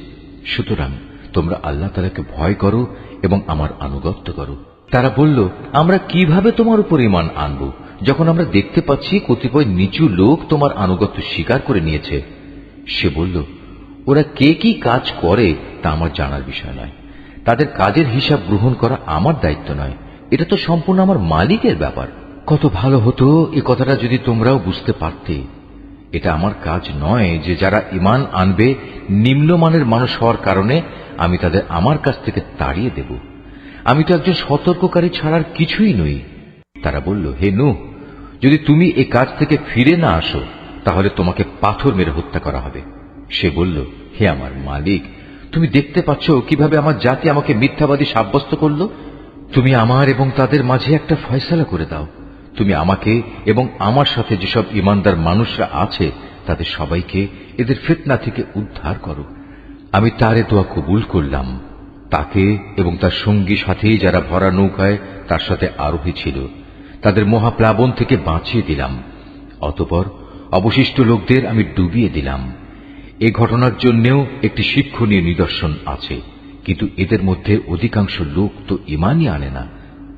সুতরাং তোমরা আল্লাহ তাআলাকে ভয় করো এবং আমার আনুগত্য করো। তারা বলল, আমরা কিভাবে তোমার উপর ঈমান আনব, যখন আমরা দেখতে পাচ্ছি কতিপয় নিচু লোক তোমার আনুগত্য স্বীকার করে নিয়েছে। সে বলল, ওরা কে কি কাজ করে তা আমার জানার বিষয় নয়। তাদের কাজের হিসাব গ্রহণ করা আমার দায়িত্ব নয়। এটা তো সম্পূর্ণ আমার মালিকের ব্যাপার। কত ভালো হতো এ কথাটা যদি তোমরাও বুঝতে পারতে। এটা আমার কাজ নয় যে যারা ঈমান আনবে নিম্নমানের মানুষ হওয়ার কারণে আমি তাদের আমার কাছ থেকে তাড়িয়ে দেব। আমি তো একজন সতর্ককারী ছাড়ার কিছুই নই। তারা বলল, হে নূহ, যদি তুমি এই কাজ থেকে ফিরে না আসো তাহলে তোমাকে পাথর মেরে হত্যা করা হবে। সে বলল, হে আমার মালিক, তুমি দেখতে পাচ্ছ কিভাবে আমার জাতি আমাকে মিথ্যাবাদী সাব্যস্ত করল। তুমি আমার এবং তাদের মাঝে একটা ফয়সালা করে দাও। তুমি আমাকে এবং আমার সাথে যেসব ঈমানদার মানুষরা আছে তাদের সবাইকে এদের ফিতনা থেকে উদ্ধার করো। আমি তার দোয়া কবুল করলাম। তাকে এবং তার সঙ্গী সাথী যারা ভরা নৌকায় তার সাথে আরোহী ছিল তাদের মহাপ্লাবন থেকে বাঁচিয়ে দিলাম। অতঃপর অবশিষ্ট লোকদের আমি ডুবিয়ে দিলাম। এ ঘটনার জন্যেও একটি শিক্ষণীয় নিদর্শন আছে, কিন্তু এদের মধ্যে অধিকাংশ লোক তো ঈমানই আনে না।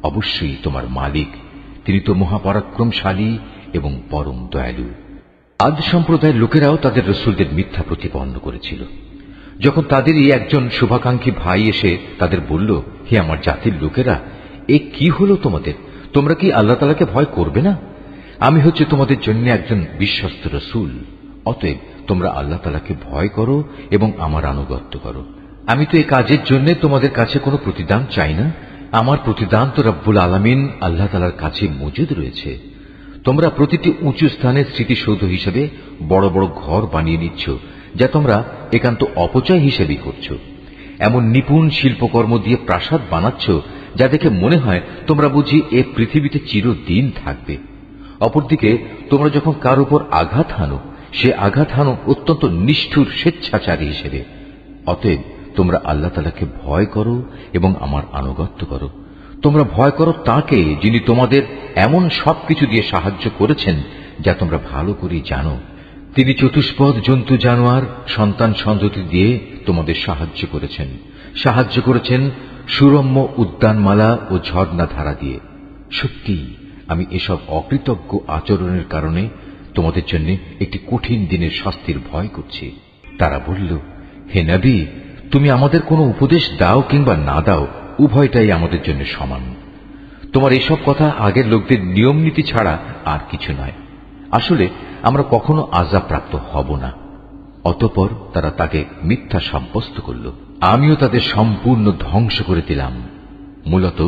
অবশ্যই তোমার মালিক, তিনি তো মহাপরাক্রমশালী এবং পরম দয়ালু। আদ সম্প্রদায়ের লোকেরাও তাদের রসুলদের মিথ্যা প্রতিপন্ন করেছিল। যখন তাদেরই একজন শুভাকাঙ্ক্ষী ভাই এসে তাদের বলল, হে আমার জাতির লোকেরা, এ কি হলো তোমাদের? তোমরা কি আল্লাহ তাআলাকে ভয় করবে না? আমি হচ্ছে তোমাদের জন্য একজন বিশ্বস্ত রসুল। অতএব তোমরা আল্লাহ তাআলাকে ভয় করো এবং আমার আনুগত্য করো। আমি তো এই কাজের জন্য তোমাদের কাছে কোনো প্রতিদান চাই না। আমার প্রতিদান তো রব্বুল আলামিন আল্লাহ তাআলার কাছে মজুদ রয়েছে। তোমরা প্রতিটি উঁচু স্থানের স্মৃতিসৌধ হিসেবে বড় বড় ঘর বানিয়ে নিচ্ছ, যা তোমরা একান্ত অপচয় হিসেবেই করছ। এমন নিপুণ শিল্পকর্ম দিয়ে প্রাসাদ বানাচ্ছ যা দেখে মনে হয় তোমরা বুঝি এ পৃথিবীতে চিরদিন থাকবে। অপরদিকে তোমরা যখন কার উপর আঘাত হানো, সে আঘাত হানো অত্যন্ত নিষ্ঠুর স্বেচ্ছাচারী হিসেবে। অতএব তোমরা আল্লাহ তাআলাকে ভয় করো এবং আমার আনুগত্য করো। তোমরা ভয় করো তাকে, যিনি তোমাদের এমন সবকিছু দিয়ে সাহায্য করেছেন যা তোমরা ভালো করেই জানো। তিনি চতুষ্পদ জন্তু জানোয়ার সন্তান সন্ততি দিয়ে তোমাদের সাহায্য করেছেন সুরম্য উদ্যানমালা ও ঝর্ণা ধারা দিয়ে। সত্যি আমি এসব অকৃতজ্ঞ আচরণের কারণে তোমাদের জন্য একটি কঠিন দিনের শাস্তির ভয় করছি। তারা বলল, হে নবী, তুমি আমাদের কোনো উপদেশ দাও কিংবা না দাও, উভয়টাই আমাদের জন্য সমান। তোমার এসব কথা আগের লোকদের নিয়ম নীতি ছাড়া আর কিছু নয়। আসলে আমরা কখনো আযাব প্রাপ্ত হব না। অতঃপর তারা তাকে মিথ্যা সাব্যস্ত করল। আমিও তাদের সম্পূর্ণ ধ্বংস করে দিলাম। মূলত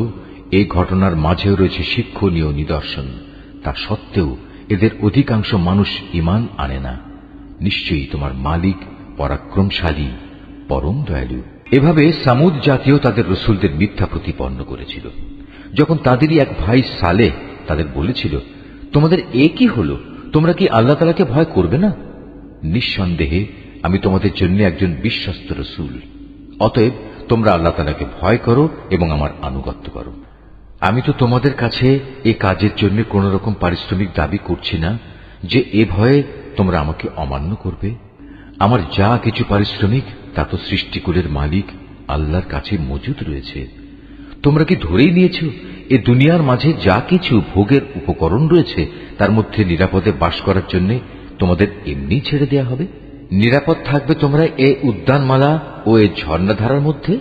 এই ঘটনার মাঝেও রয়েছে শিক্ষণীয় নিদর্শন। তা সত্ত্বেও এদের অধিকাংশ মানুষ ঈমান আনে না। নিশ্চয়ই তোমার মালিক পরাক্রমশালী, পরম দয়ালু। এভাবে সামুদ জাতীয় তাদের রসুলদের মিথ্যা প্রতিপন্ন করেছিল। যখন তাদেরই এক ভাই সালেহ তাদের বলেছিল, তোমাদের এ কি হলো? তোমরা কি আল্লাহ তাআলাকে ভয় করবে না? নিঃসন্দেহে আমি তোমাদের জন্য একজন বিশ্বস্ত রসুল। অতএব তোমরা আল্লাহ তাআলাকে ভয় করো এবং আমার আনুগত্য করো। আমি তো তোমাদের কাছে এ কাজের জন্য কোন রকম পারিশ্রমিক দাবি করছি না যে এ ভয়ে তোমরা আমাকে অমান্য করবে। আমার যা কিছু পারিশ্রমিক তা তো সৃষ্টিকুলের মালিক আল্লাহর কাছে মজুদ রয়েছে। তোমরা কি ধরেই নিয়েছ এ দুনিয়ার মাঝে যা কিছু ভোগের উপকরণ রয়েছে তার মধ্যে নিরাপদে বাস করার জন্য তোমাদের এমনি ছেড়ে দেয়া হবে? নিরাপদ থাকবে তোমরা এ উদ্যানমালা ও এ ঝর্ণাধারার মধ্যে?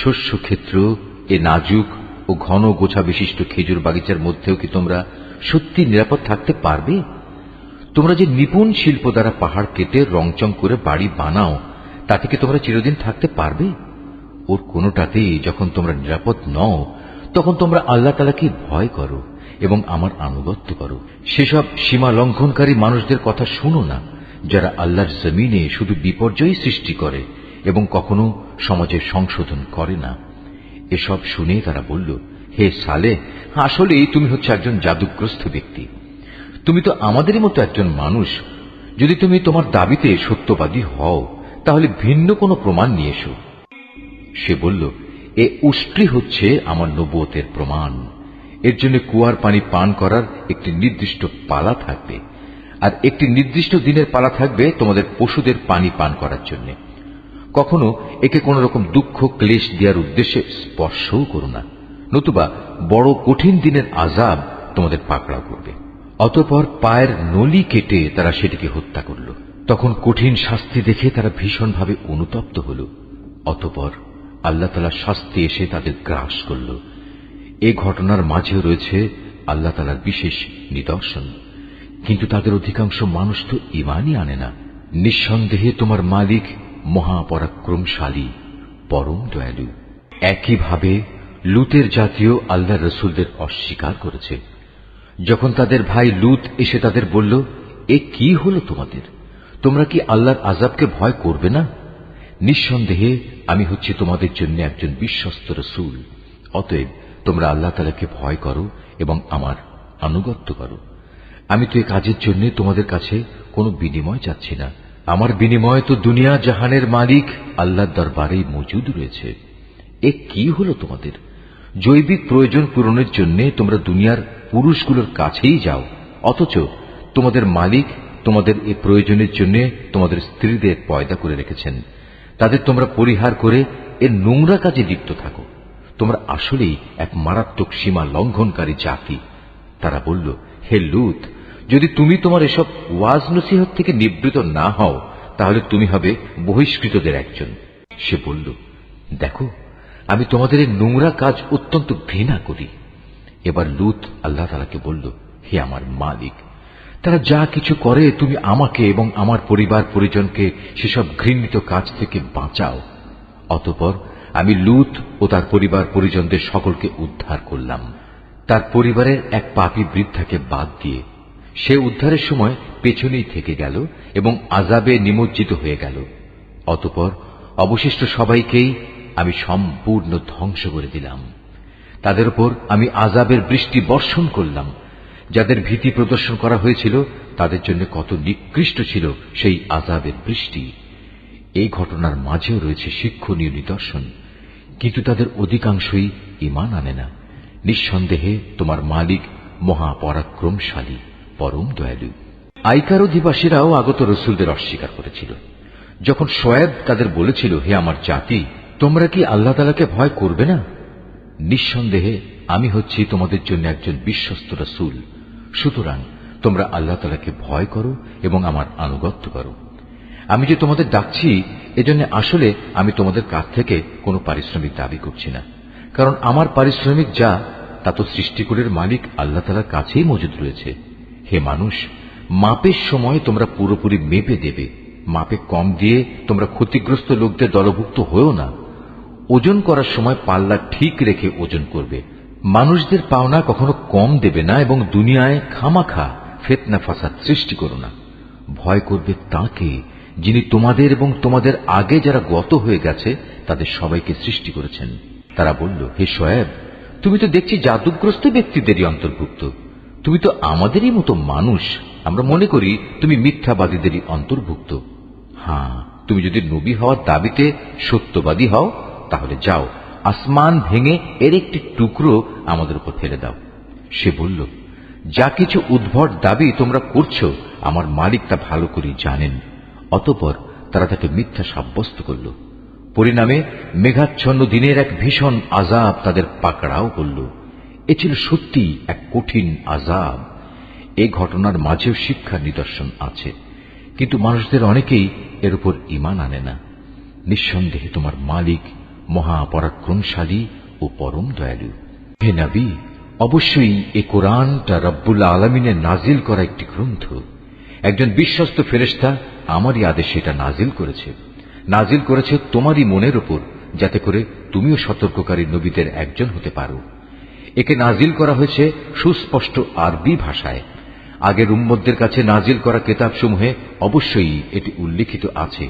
শস্য ক্ষেত্র, এ নাজুক ও ঘন গোছা বিশিষ্ট খেজুর বাগিচার মধ্যেও কি তোমরা সত্যি নিরাপদ থাকতে পারবে? তোমরা যে নিপুণ শিল্প দ্বারা পাহাড় কেটে রংচং করে বাড়ি বানাও, তাতে কি তোমরা চিরদিন থাকতে পারবে? ওর কোনোটাতেই যখন তোমরা নিরাপদ নও, তখন তোমরা আল্লাহ তাআলাকে ভয় করো এবং আমার আনুগত্য করো। সেসব সীমা লঙ্ঘনকারী মানুষদের কথা শুনো না, যারা আল্লাহর জমিনে শুধু বিপর্যয় সৃষ্টি করে এবং কখনো সমাজের সংশোধন করে না। এসব শুনে তারা বলল, হে সালেহ, আসলেই তুমি হচ্ছে একজন জাদুগ্রস্ত ব্যক্তি। তুমি তো আমাদেরই মতো একজন মানুষ। যদি তুমি তোমার দাবিতে সত্যবাদী হও তাহলে ভিন্ন কোনো প্রমাণ নিয়ে এসো। সে বলল, এ উষ্ট্রি হচ্ছে আমার নবুয়তের প্রমাণ। এর জন্য কুয়ার পানি পান করার একটি নির্দিষ্ট পালা থাকবে, আর একটি নির্দিষ্ট দিনের পালা থাকবে তোমাদের পশুদের পানি পান করার জন্য। কখনো একে কোন রকম দুঃখ ক্লেশ দেওয়ার উদ্দেশ্যে স্পর্শও করো না, নতুবা বড় কঠিন দিনের আযাব তোমাদের পাকড়াও করবে। অতঃপর পায়ের নলি কেটে তারা সেটিকে হত্যা করল। তখন কঠিন শাস্তি দেখে তারা ভীষণভাবে অনুতপ্ত হল। অতঃপর আল্লাহ তাআলার শাস্তি এসে তাদের গ্রাস করল। এই ঘটনার মাঝেও রয়েছে আল্লাহ তাআলার বিশেষ নিদর্শন। কিন্তু তাদের অধিকাংশ মানুষ তো ঈমানই আনে না। নিঃসন্দেহে তোমার মালিক মহাপরাক্রমশালী, পরম দয়ালু। একইভাবে লুতের জাতীয় আল্লাহ রসুলদের অস্বীকার করেছে। যখন তাদের ভাই লুত এসে তাদের বলল, এ কি হলো তোমাদের? তোমরা কি আল্লাহর আযাবকে ভয় করবে না? নিঃসন্দেহে আমি হচ্ছি তোমাদের জন্য একজন বিশ্বস্ত রসুল। অতএব তোমরা আল্লাহ তাআলাকে ভয় করো এবং আমার আনুগত্য করো। আমি তো এ কাজের জন্য তোমাদের কাছে কোনো বিনিময় চাচ্ছি না। আমার বিনিময় তো দুনিয়া জাহানের মালিক আল্লাহর দরবারেই মজুদ রয়েছে। এ কি হলো তোমাদের? জৈবিক প্রয়োজন পূরণের জন্য তোমরা দুনিয়ার পুরুষগুলোর কাছেই যাও, অথচ তোমাদের মালিক তোমাদের এ প্রয়োজনের জন্য তোমাদের স্ত্রীদের পয়দা করে রেখেছেন। তাদের তোমরা পরিহার করে এর নোংরা কাজে লিপ্ত থাকো। তোমরা আসলেই এক মারাত্মক সীমা লঙ্ঘনকারী জাতি। তারা বলল, হে লূত, যদি তুমি তোমার এসব ওয়াজ নসিহত থেকে নিবৃত না হও তাহলে তুমি হবে বহিষ্কৃতদের একজন। সে বলল, দেখো, আমি তোমাদের এই নোংরা কাজ অত্যন্ত ঘৃণা করি। এবার লূত আল্লাহ তাআলাকে বলল, হে আমার মালিক, তারা যা কিছু করে তুমি আমাকে এবং আমার পরিবার পরিজনকে সেসব ঘৃণিত কাজ থেকে বাঁচাও। অতঃপর আমি লূত ও তার পরিবার পরিজনদের সকলকে উদ্ধার করলাম, তার পরিবারের এক পাপী বৃদ্ধাকে বাদ দিয়ে। সে উদ্ধারের সময় পেছনেই থেকে গেল এবং আযাবে নিমজ্জিত হয়ে গেল। অতঃপর অবশিষ্ট সবাইকেই আমি সম্পূর্ণ ধ্বংস করে দিলাম। তাদের উপর আমি আযাবের বৃষ্টি বর্ষণ করলাম। যাদের ভীতি প্রদর্শন করা হয়েছিল তাদের জন্য কত নিকৃষ্ট ছিল সেই আযাবের বৃষ্টি। এই ঘটনার মাঝেও রয়েছে শিক্ষণীয় নিদর্শন, কিন্তু তাদের অধিকাংশই ঈমান আনে না। নিঃসন্দেহে তোমার মালিক মহাপরাক্রমশালী, পরম দয়ালু। আইকার অধিবাসীরাও আগত রসুলদের অস্বীকার করেছিল। যখন শোয়েব তাদের বলেছিল, হে আমার জাতি, তোমরা কি আল্লাহ তাআলাকে ভয় করবে না? নিঃসন্দেহে আমি হচ্ছি তোমাদের জন্য একজন বিশ্বস্ত রসুল। সুতরাং তোমরা আল্লাহ তাআলাকে ভয় করো এবং আমার আনুগত্য করো। আমি যে তোমাদের ডাকছি এজন্য আসলে আমি তোমাদের কাছ থেকে কোনো পারিশ্রমিক দাবি করছি না, কারণ আমার পারিশ্রমিক যা তা তো সৃষ্টিকুলের মালিক আল্লাহ তাআলার কাছেই মজুদ রয়েছে। হে মানুষ, মাপের সময় তোমরা পুরোপুরি মেপে দেবে। মাপে কম দিয়ে তোমরা ক্ষতিগ্রস্ত লোকদের দলভুক্ত হয়েও না। ওজন করার সময় পাল্লা ঠিক রেখে ওজন করবে। মানুষদের পাওনা কখনো কম দেবে না এবং দুনিয়ায় খামাখা ফিতনা ফাসাদ সৃষ্টি করো না। ভয় করবে তাকে যিনি তোমাদের এবং তোমাদের আগে যারা গত হয়ে গেছে তাদের সবাইকে সৃষ্টি করেছেন। তারা বলল, হে শোয়েব, তুমি তো দেখছি জাদুগ্রস্ত ব্যক্তিদেরই অন্তর্ভুক্ত। তুমি তো আমাদেরই মতো মানুষ। আমরা মনে করি তুমি মিথ্যাবাদীদেরই অন্তর্ভুক্ত। হ্যাঁ, তুমি যদি নবী হওয়ার দাবিতে সত্যবাদী হও তাহলে যাও, আসমান ভেঙে এর একটি টুকরো আমাদের উপর ফেলে দাও। সে বলল, যা কিছু উদ্ভট দাবি তোমরা করছো আমার মালিক তা ভালো করে জানেন। অতঃপর তারা তাকে মিথ্যা সাব্যস্ত করল। পরিণামে মেঘাচ্ছন্ন দিনের এক ভীষণ আযাব তাদের পাকড়াও করল। এ ছিল সত্যি এক কঠিন আযাব। এই ঘটনার মাঝেও শিক্ষার নিদর্শন আছে, কিন্তু মানুষদের অনেকেই এর উপর ঈমান আনে না। নিঃসন্দেহে তোমার মালিক মহাপরাক্রমশালী ও পরম দয়ালু। হে নবী, অবশ্যই এ কোরআনটা রব্বুল আলামিনের নাজিল করা একটি গ্রন্থ। একজন বিশ্বস্ত ফেরেশতা আমারই আদেশে এটা নাজিল করেছে তোমারই মনের উপর, যাতে করে তুমিও সতর্ককারী নবীদের একজন হতে পারো। একে নাজিল করা হয়েছে সুস্পষ্ট আরবি ভাষায়। আগের উম্মতদের কাছে নাজিল করা কিতাবসমূহে অবশ্যই এটি উল্লিখিত আছে।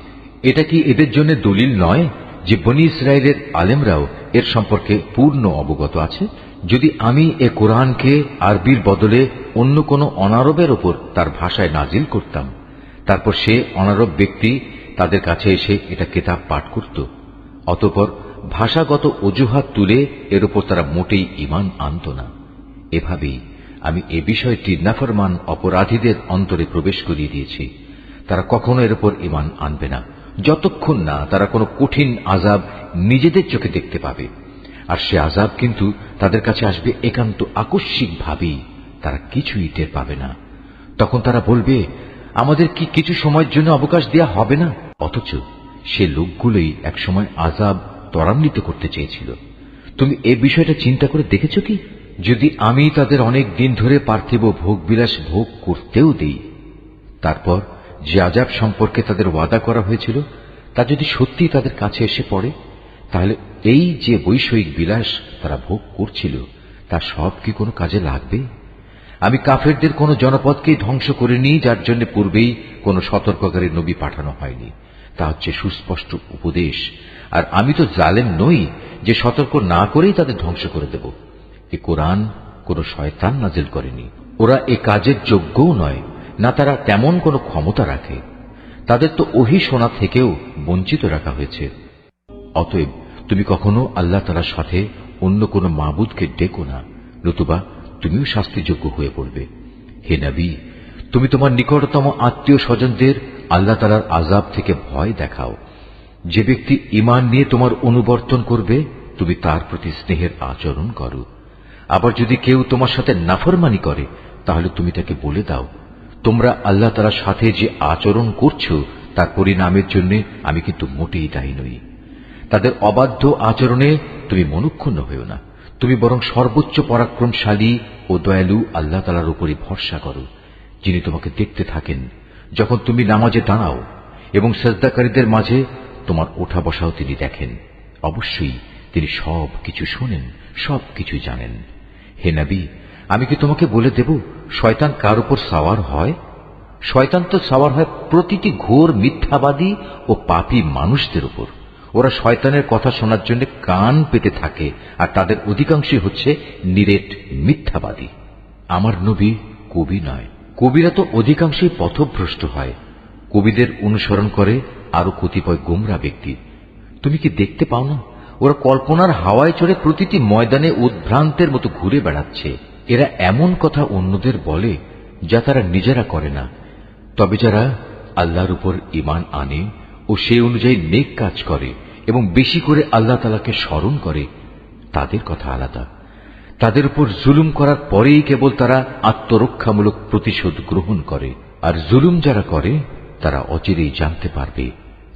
এটা কি এদের জন্য দলিল নয় যে বনী ইসরায়েলের আলেমরাও এর সম্পর্কে পূর্ণ অবগত আছে? যদি আমি এ কোরআনকে আরবির বদলে অন্য কোনো অনারবের ওপর তার ভাষায় নাজিল করতাম, তারপর সে অনারব ব্যক্তি তাদের কাছে এসে এটা কিতাব পাঠ করত, অতঃপর ভাষাগত অজুহাত তুলে এর উপর তারা মোটেই ঈমান আনত না। এভাবেই আমি এ বিষয়টি নাফরমান অপরাধীদের অন্তরে প্রবেশ করিয়ে দিয়েছি। তারা কখনো এর উপর ঈমান আনবে না যতক্ষণ না তারা কোনো কঠিন আযাব নিজেদের চোখে দেখতে পাবে। আর সে আযাব কিন্তু তাদের কাছে আসবে একান্ত আকস্মিক ভাবেই, তারা কিছুই টের পাবে না। তখন তারা বলবে, আমাদের কি কিছু সময়ের জন্য অবকাশ দেয়া হবে না? অথচ সে লোকগুলোই একসময় আযাব ত্বরান্বিত করতে চেয়েছিল। তুমি এ বিষয়টা চিন্তা করে দেখেছ কি? যদি আমি তাদের অনেক দিন ধরে পার্থিব ভোগবিলাস ভোগ করতেও দিই, তারপর যে আযাব সম্পর্কে তাদের ওয়াদা করা হয়েছিল তা যদি সত্যি তাদের কাছে এসে পড়ে, তাহলে এই যে বৈষয়িক বিলাস তারা ভোগ করছিল তা সব কি কোনো কাজে লাগবে? আমি কাফেরদের কোন জনপদকেই ধ্বংস করিনি যার জন্য পূর্বেই কোন সতর্ককারী নবী পাঠানো হয়নি। তা হচ্ছে সুস্পষ্ট উপদেশ। আর আমি তো জালেম নই যে সতর্ক না করেই তাদের ধ্বংস করে দেব। এ কোরআন কোন শয়তান নাজিল করেনি। ওরা এ কাজের যোগ্যও নয়, না তারা তেমন কোনো ক্ষমতা রাখে। তাদের তো ওহী শোনা থেকেও বঞ্চিত রাখা হয়েছে। অতএব তুমি কখনো আল্লাহ তাআলার সাথে অন্য কোন মাবুদকে ডেকো না, নতুবা তুমিও শাস্তিযোগ্য হয়ে পড়বে। হে নবী, তুমি তোমার নিকটতম আত্মীয় স্বজনদের আল্লাহ তাআলার আযাব থেকে ভয় দেখাও। যে ব্যক্তি ঈমান নিয়ে তোমার অনুবর্তন করবে, তুমি তার প্রতি স্নেহের আচরণ করো। আবার যদি কেউ তোমার সাথে নাফরমানি করে, তাহলে তুমি তাকে বলে দাও, তোমরা আল্লাহ তাআলার সাথে যে আচরণ করছো তার পরিণামের জন্য আমি কিন্তু মোটেই দায়ী নই। তাদের অবাধ্য আচরণে তুমি মনক্ষুণ্ণ হইও না, তুমি বরং সর্বোচ্চ পরাক্রমশালী ও দয়ালু আল্লাহ তাআলার উপরই ভরসা করো, যিনি তোমাকে দেখতে থাকেন যখন তুমি নামাজে দাঁড়াও, এবং সিজদাকারীদের মাঝে তোমার ওঠা বসাও তিনি দেখেন। অবশ্যই তিনি সব কিছু শোনেন, সব কিছু জানেন। হে নবী, আমি কি তোমাকে বলে দেব শয়তান কার উপর সাওয়ার হয়? শয়তান তো সাওয়ার হয় প্রতিটি ঘোর মিথ্যাবাদী ও পাপী মানুষদের উপর। ওরা শয়তানের কথা শোনার জন্য কান পেতে থাকে, আর তাদের অধিকাংশই হচ্ছে নিরেট মিথ্যাবাদী। আমার নবী কবি নয়। কবিরা তো অধিকাংশই পথভ্রষ্ট হয়। কবিদের অনুসরণ করে আরো কতিপয় গোমরা ব্যক্তি। তুমি কি দেখতে পাও না, ওরা কল্পনার হাওয়ায় চড়ে প্রতিটি ময়দানে উদ্ভ্রান্তের মতো ঘুরে বেড়াচ্ছে। এরা এমন কথা অন্যদের বলে যা তারা নিজেরা করে না। তবে যারা আল্লাহর উপর ঈমান আনে ও সেই অনুযায়ী নেক কাজ করে এবং বেশি করে আল্লাহ তাআলাকে স্মরণ করে, তাদের কথা আলাদা। তাদের উপর জুলুম করার পরেই কেবল তারা আত্মরক্ষামূলক প্রতিশোধ গ্রহণ করে। আর জুলুম যারা করে তারা অচিরেই জানতে পারবে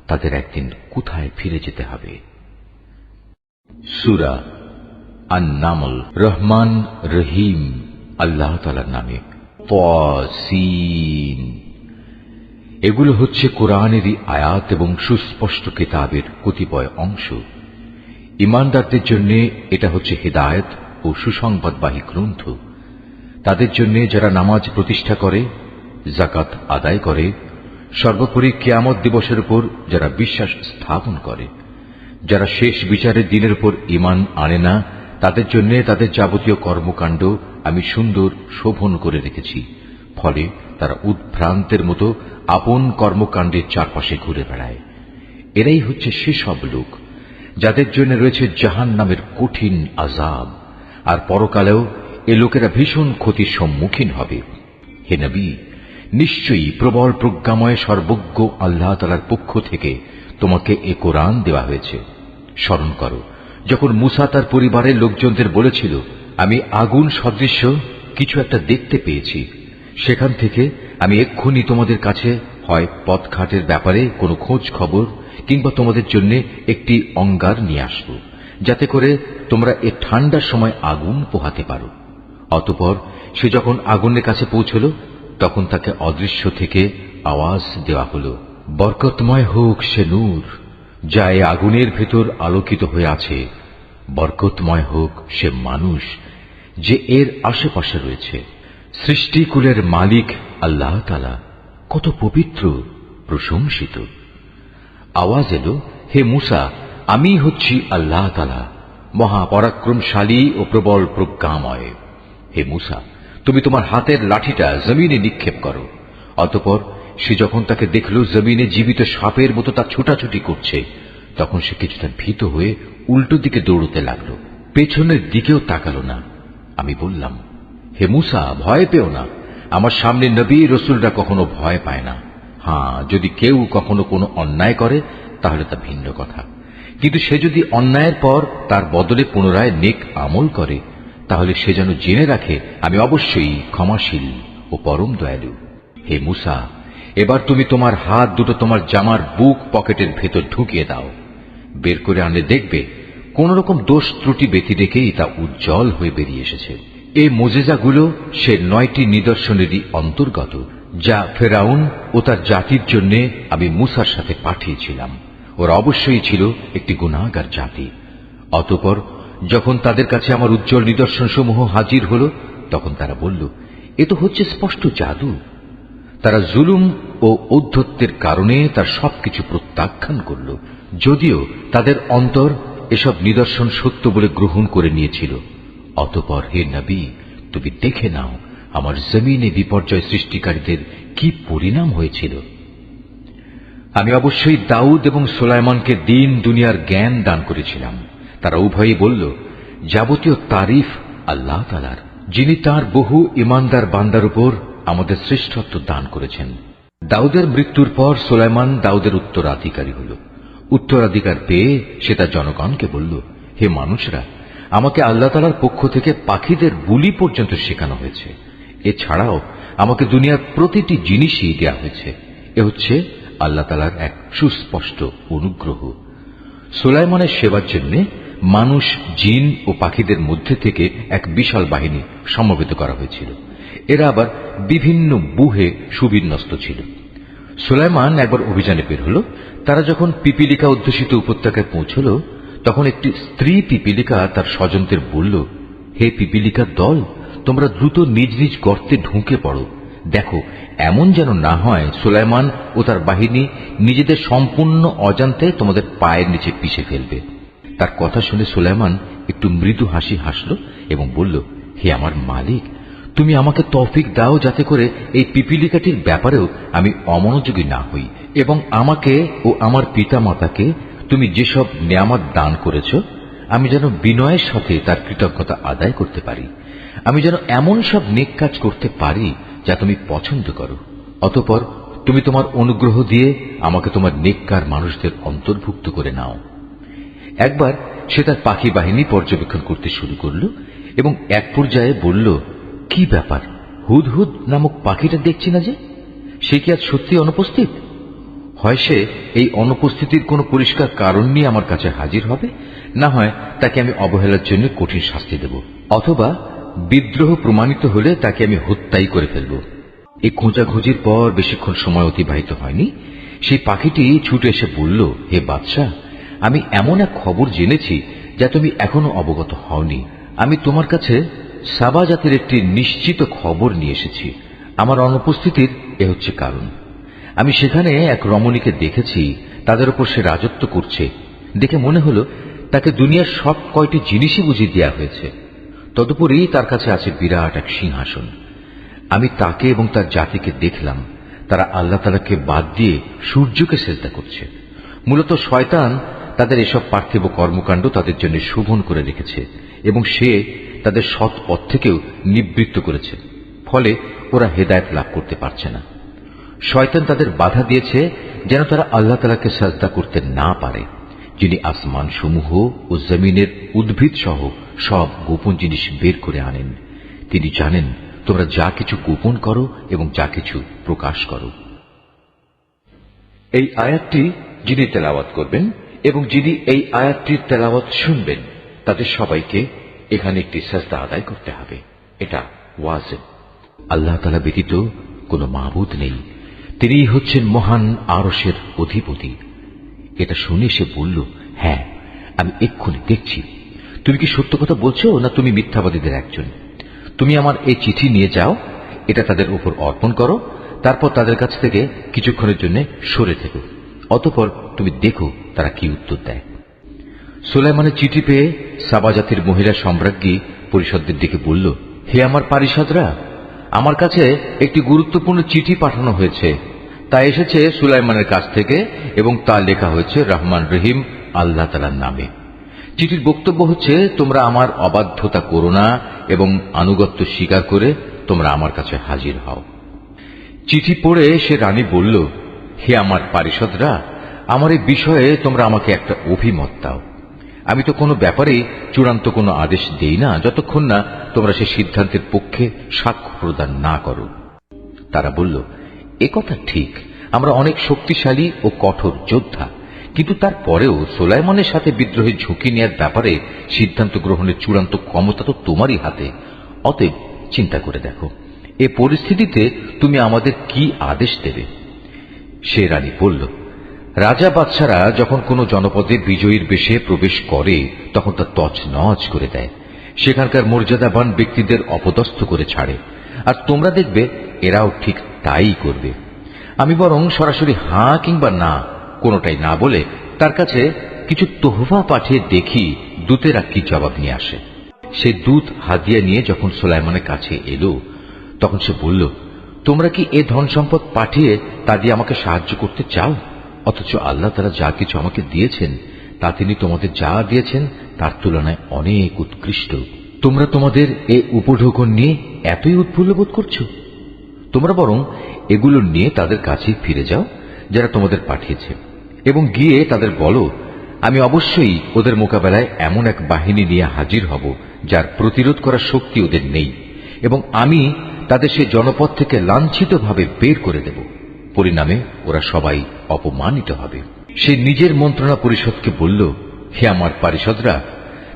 তাদের একদিন কোথায় ফিরে যেতে হবে। সূরা আন-নামল। রহমান রহিম আল্লাহ তাআলার নামে। তাসিন। এগুলো হচ্ছে কোরআনেরই আয়াত এবং সুস্পষ্ট কিতাবের কতিপয় অংশ। ঈমানদারদের জন্য এটা হচ্ছে হিদায়াত ও সুসংবাদবাহী গ্রন্থ। তাদের জন্য যারা নামাজ প্রতিষ্ঠা করে, যাকাত আদায় করে, সর্বোপরি কিয়ামত দিবসের উপর যারা বিশ্বাস স্থাপন করে, যারা শেষ বিচারের দিনের উপর ঈমান আনে না, তাদের জন্য তাদের যাবতীয় কর্মকাণ্ড আমি সুন্দর শোভন করে রেখেছি। ফলে তারা উদ্ভ্রান্তের মতো আপন কর্মকাণ্ডের চারপাশে ঘুরে বেড়ায়। এরাই হচ্ছে সেসব লোক যাদের জন্য রয়েছে জাহান্নামের কঠিন আযাব, আর পরকালেও এ লোকেরা ভীষণ ক্ষতির সম্মুখীন হবে। হে নবী, নিশ্চয়ই প্রবল প্রজ্ঞাময় সর্বজ্ঞ আল্লাহ তাআলার পক্ষ থেকে তোমাকে এ কোরআন দেওয়া হয়েছে। স্মরণ করো যখন মুসা তার পরিবারের লোকজনদের বলেছিল, আমি আগুন সদৃশ্য কিছু একটা দেখতে পেয়েছি, সেখান থেকে আমি এক্ষুনি তোমাদের কাছে হয় পথঘাটের ব্যাপারে কোনো খোঁজ খবর কিংবা তোমাদের জন্য একটি অঙ্গার নিয়ে আসব, যাতে করে তোমরা এ ঠান্ডার সময় আগুন পোহাতে পারো। অতঃপর সে যখন আগুনের কাছে পৌঁছল, তখন তাকে অদৃশ্য থেকে আওয়াজ দেওয়া হলো, বরকতময় হোক সে নূর যা এ আগুনের ভেতর আলোকিত হয়ে আছে, বরকতময় হোক সে মানুষ যে এর আশেপাশে রয়েছে। সৃষ্টিকুলের মালিক আল্লাহ তাআলা কত পবিত্র, প্রশংসিত। আওয়াজ এলো, হে মুসা, আমি হচ্ছি আল্লাহ তাআলা, মহাপরাক্রমশালী ও প্রবল প্রজ্ঞাময়। হে মুসা, তুমি তোমার হাতের লাঠিটা জমিনে নিক্ষেপ করো। অতঃপর সে যখন তাকে দেখল জমিনে জীবিত সাপের মতো তা ছুটাছুটি করছে, তখন সে কিছুটা ভীত হয়ে উল্টো দিকে দৌড়তে লাগলো, পেছনের দিকেও তাকালো না। আমি বললাম, হে মুসা, ভয় পেও না, আমার সামনে নবী রসুলরা কখনো ভয় পায় না। হ্যাঁ, যদি কেউ কখনো কোনো অন্যায় করে তাহলে তা ভিন্ন কথা, কিন্তু সে যদি অন্যায়ের পর তার বদলে পুনরায় নেক আমল করে, তাহলে সে যেন জেনে রাখে আমি অবশ্যই ক্ষমাশীল ও পরম দয়ালু। হে মুসা, এবার তুমি তোমার হাত দুটো তোমার জামার বুক পকেটের ভেতর ঢুকিয়ে দাও। বের করে আনলে দেখবে কোন রকম দোষ ত্রুটি ব্যতি রেখেই তা উজ্জ্বল হয়ে বেরিয়ে এসেছে। এই মোজেজাগুলো সে 9টি নিদর্শনেরই অন্তর্গত, যা ফেরাউন ও তার জাতির জন্য আমি মুসার সাথে পাঠিয়েছিলাম। ওরা অবশ্যই ছিল একটি গুনাহগার জাতি। অতঃপর যখন তাদের কাছে আমার উজ্জ্বল নিদর্শনসমূহ হাজির হল, তখন তারা বলল, এ তো হচ্ছে স্পষ্ট জাদু। তারা জুলুম ও ঔদ্ধত্যের কারণে তার সবকিছু প্রত্যাখ্যান করল, যদিও তাদের অন্তর এসব নিদর্শন সত্য বলে গ্রহণ করে নিয়েছিল। অতঃপর হে নবী, তুমি দেখে নাও আমার জমিনে বিপর্যয় সৃষ্টিকারীদের কি পরিণাম হয়েছিল। আমি অবশ্যই দাউদ এবং সুলাইমানকে দিন দুনিয়ার জ্ঞান দান করেছিলাম। তারা উভয়ই বলল, যাবতীয় তারিফ আল্লাহ তাআলার, যিনি তার বহু ইমানদার বান্দার উপর আমাদের শ্রেষ্ঠত্ব দান করেছেন। দাউদের মৃত্যুর পর সুলাইমান দাউদের উত্তরাধিকারী হল। উত্তরাধিকার পেয়ে সে তার জনগণকে বলল, হে মানুষরা, আমাকে আল্লাহ তাআলার পক্ষ থেকে পাখিদের বুলি পর্যন্ত শেখানো হয়েছে। এছাড়াও আমাকে দুনিয়ার প্রতিটি জিনিসই দেওয়া হয়েছে। এ হচ্ছে আল্লাহ তাআলার এক সুস্পষ্ট অনুগ্রহ। সুলাইমানের সেবার জন্য মানুষ, জিন ও পাখিদের মধ্যে থেকে এক বিশাল বাহিনী সমবেত করা হয়েছিল। এরা আবার বিভিন্ন বুহে সুবিন্যস্ত ছিল। সুলাইমান একবার অভিযানে বের হল। তারা যখন পিপিলিকা অধ্যুষিত উপত্যকায় পৌঁছল, তখন একটি স্ত্রী পিপিলিকা তার স্বজনদের বলল, হে পিপিলিকার দল, তোমরা দ্রুত নিজ নিজ গর্তে ঢুকে পড়ো। দেখো, এমন যেন না হয় সুলাইমান ও তার বাহিনী নিজেদের সম্পূর্ণ অজান্তে তোমাদের পায়ের নিচে পিষে ফেলবে। তার কথা শুনে সুলাইমান একটু মৃদু হাসি হাসল এবং বলল, হে আমার মালিক, তুমি আমাকে তৌফিক দাও যাতে করে এই পিপিলিকাটির ব্যাপারেও আমি অমনোযোগী না হই, এবং আমাকে ও আমার পিতা মাতাকে তুমি যেসব নেয়ামত দান করেছ, আমি যেন বিনয়ের সাথে তার কৃতজ্ঞতা আদায় করতে পারি। আমি যেন এমন সব নেক কাজ করতে পারি যা তুমি পছন্দ করো। অতঃপর তুমি তোমার অনুগ্রহ দিয়ে আমাকে তোমার নেককার মানুষদের অন্তর্ভুক্ত করে নাও। একবার সে তার পাখি বাহিনী পর্যবেক্ষণ করতে শুরু করল এবং এক পর্যায়ে বলল, কি ব্যাপার, হুদহুদ নামক পাখিটা দেখছি না যে? সে কি আজ সত্যি অনুপস্থিত? হয় সে এই অনুপস্থিতির কোনো পরিষ্কার কারণ নিয়ে আমার কাছে হাজির হবে, না হয় তাকে আমি অবহেলার জন্য কঠিন শাস্তি দেব, অথবা বিদ্রোহ প্রমাণিত হলে তাকে আমি হত্যাই করে ফেলব। এই খোঁজাখুঁজির পর বেশিক্ষণ সময় অতিবাহিত হয়নি। সেই পাখিটি ছুটে এসে বলল, হে বাদশাহ, আমি এমন এক খবর জেনেছি যা তুমি এখনো অবগত হওনি। আমি তোমার কাছে সাবা জাতির একটি নিশ্চিত খবর নিয়ে এসেছি। আমার অনুপস্থিতির এ হচ্ছে কারণ। আমি সেখানে এক রমণীকে দেখেছি, তাদের উপর সে রাজত্ব করছে। দেখে মনে হলো তাকে দুনিয়ার সব কয়টি জিনিসই বুঝিয়ে দেওয়া হয়েছে। তদুপরি তার কাছে আছে বিরাট এক সিংহাসন। আমি তাকে এবং তার জাতিকে দেখলাম, তারা আল্লাহ তাআলাকে বাদ দিয়ে সূর্যকে সেজদা করছে। মূলত শয়তান তাদের এসব পার্থিব কর্মকাণ্ড তাদের জন্য শোভন করে রেখেছে এবং সে তাদের সৎ পথ থেকেও নিবৃত্ত করেছে। ফলে ওরা হেদায়েত লাভ করতে পারছে না। শয়তান তাদের বাধা দিয়েছে যেন তারা আল্লাহ তাআলাকে সাজদা করতে না পারে, যিনি আসমান সমূহ ও জমিনের উদ্ভিদ সহ সব গোপন জিনিস বের করে আনেন। তিনি জানেন তোমরা যা কিছু গোপন করো এবং যা কিছু প্রকাশ করো। এই আয়াতটি যিনি তেলাওয়াত করবেন এবং যিনি এই আয়াতটির তেলাওয়াত শুনবেন, তাদের সবাইকে এখানে একটি সাজদা আদায় করতে হবে। এটা ওয়াজিব। আল্লাহ তাআলা ব্যতীত কোনো মাবুদ নেই। তিনিই হচ্ছেন মহান আরশের অধিপতি। এটা শুনে সে বলল, হ্যাঁ, আমি এক্ষুনি দেখছি। তুমি কি সত্য কথা বলছো, না তুমি মিথ্যাবাদীদের একজন? তুমি আমার এই চিঠি নিয়ে যাও, এটা তাদের উপর অর্পণ করো, তারপর তাদের কাছ থেকে কিছুক্ষণের জন্য সরে থেকো। অতঃপর তুমি দেখো তারা কি উত্তর দেয়। সুলাইমানের চিঠি পেয়ে সাবা জাতির মহিলা সম্রাজ্ঞী পরিষদদের ডেকে বলল, হে আমার পারিষদরা, আমার কাছে একটি গুরুত্বপূর্ণ চিঠি পাঠানো হয়েছে। তা এসেছে সুলাইমানের কাছ থেকে এবং তা লেখা হয়েছে রহমান রহিম আল্লাহ তাআলার নামে। চিঠির বক্তব্য হচ্ছে, তোমরা আমার অবাধ্যতা করো না এবং আনুগত্য স্বীকার করে তোমরা আমার কাছে হাজির হও। চিঠি পড়ে সে রানী বলল, হে আমার পারিষদরা, আমার এই বিষয়ে তোমরা আমাকে একটা অভিমত দাও। আমি তো কোনো ব্যাপারে চূড়ান্ত কোনো আদেশ দেই না যতক্ষণ না তোমরা সে সিদ্ধান্তের পক্ষে সাক্ষ্য প্রদান না করো। তারা বলল, এ কথা ঠিক, আমরা অনেক শক্তিশালী ও কঠোর যোদ্ধা, কিন্তু তারপরেও সুলাইমানের সাথে বিদ্রোহের ঝুঁকি নেওয়ার ব্যাপারে সিদ্ধান্ত গ্রহণের চূড়ান্ত ক্ষমতা তো তোমারই হাতে। অতএব চিন্তা করে দেখো, এ পরিস্থিতিতে তুমি আমাদের কি আদেশ দেবে? সে রানী বলল, রাজা বাদশারা যখন কোনো জনপদে বিজয়ীর বেশে প্রবেশ করে তখন তা তছনছ করে দেয়, সেখানকার মর্যাদাবান ব্যক্তিদের অপদস্থ করে ছাড়ে, আর তোমরা দেখবে এরাও ঠিক তাই করবে। আমি বরং সরাসরি হাঁ কিংবা না কোনোটাই না বলে তার কাছে কিছু তোহফা পাঠিয়ে দেখি দূতেরা কি জবাব নিয়ে আসে। সে দূত হাদিয়া নিয়ে যখন সুলাইমানের কাছে এলো তখন সে বলল, তোমরা কি এ ধন সম্পদ পাঠিয়ে তা দিয়ে আমাকে সাহায্য করতে চাও? অথচ আল্লাহ তাআলা যা কিছু আমাকে দিয়েছেন তা তিনি তোমাদের যা দিয়েছেন তার তুলনায় অনেক উৎকৃষ্ট। তোমরা তোমাদের এ উপঢৌকন নিয়ে এতই উৎফুল্ল বোধ করছো? তোমরা বরং এগুলো নিয়ে তাদের কাছে ফিরে যাও যারা তোমাদের পাঠিয়েছে, এবং গিয়ে তাদের বলো, আমি অবশ্যই ওদের মোকাবেলায় এমন এক বাহিনী নিয়ে হাজির হব যার প্রতিরোধ করার শক্তি ওদের নেই, এবং আমি তাদের সে জনপদ থেকে লাঞ্ছিতভাবে বের করে দেব। পরিণামে ওরা সবাই অপমানিত হবে। সে নিজের মন্ত্রণা পরিষদকে বলল, হে আমার পারিষদরা,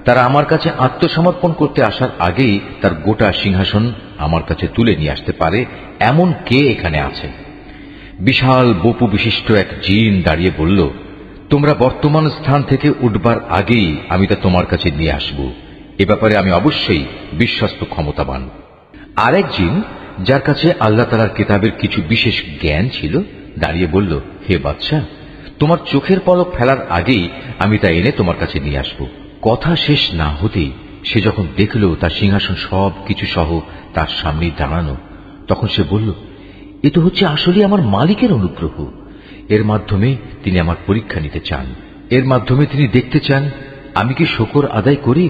তারা আমার কাছে আত্মসমর্পণ করতে আসার আগেই তার গোটা সিংহাসন আমার কাছে তুলে নিয়ে আসতে পারে এমন কে এখানে আছে? বিশাল বপু বিশিষ্ট এক জিন দাঁড়িয়ে বলল, তোমরা বর্তমান স্থান থেকে উঠবার আগেই আমি তা তোমার কাছে নিয়ে আসব। এ ব্যাপারে আমি অবশ্যই বিশ্বস্ত ক্ষমতাবান। আরেক জিন, যার কাছে আল্লাহ তাআলার কিতাবের কিছু বিশেষ জ্ঞান ছিল, দাঁড়িয়ে বলল, হে বাদশাহ, তোমার চোখের পলক ফেলার আগেই আমি তা এনে তোমার কাছে নিয়ে আসব। কথা শেষ না হতেই সে যখন দেখল তার সিংহাসন সব কিছু সহ তার সামনেই দাঁড়ানো, তখন সে বলল, এ তো হচ্ছে আসলে আমার মালিকের অনুগ্রহ। এর মাধ্যমে তিনি আমার পরীক্ষা নিতে চান। এর মাধ্যমে তিনি দেখতে চান আমি কি শুকর আদায় করি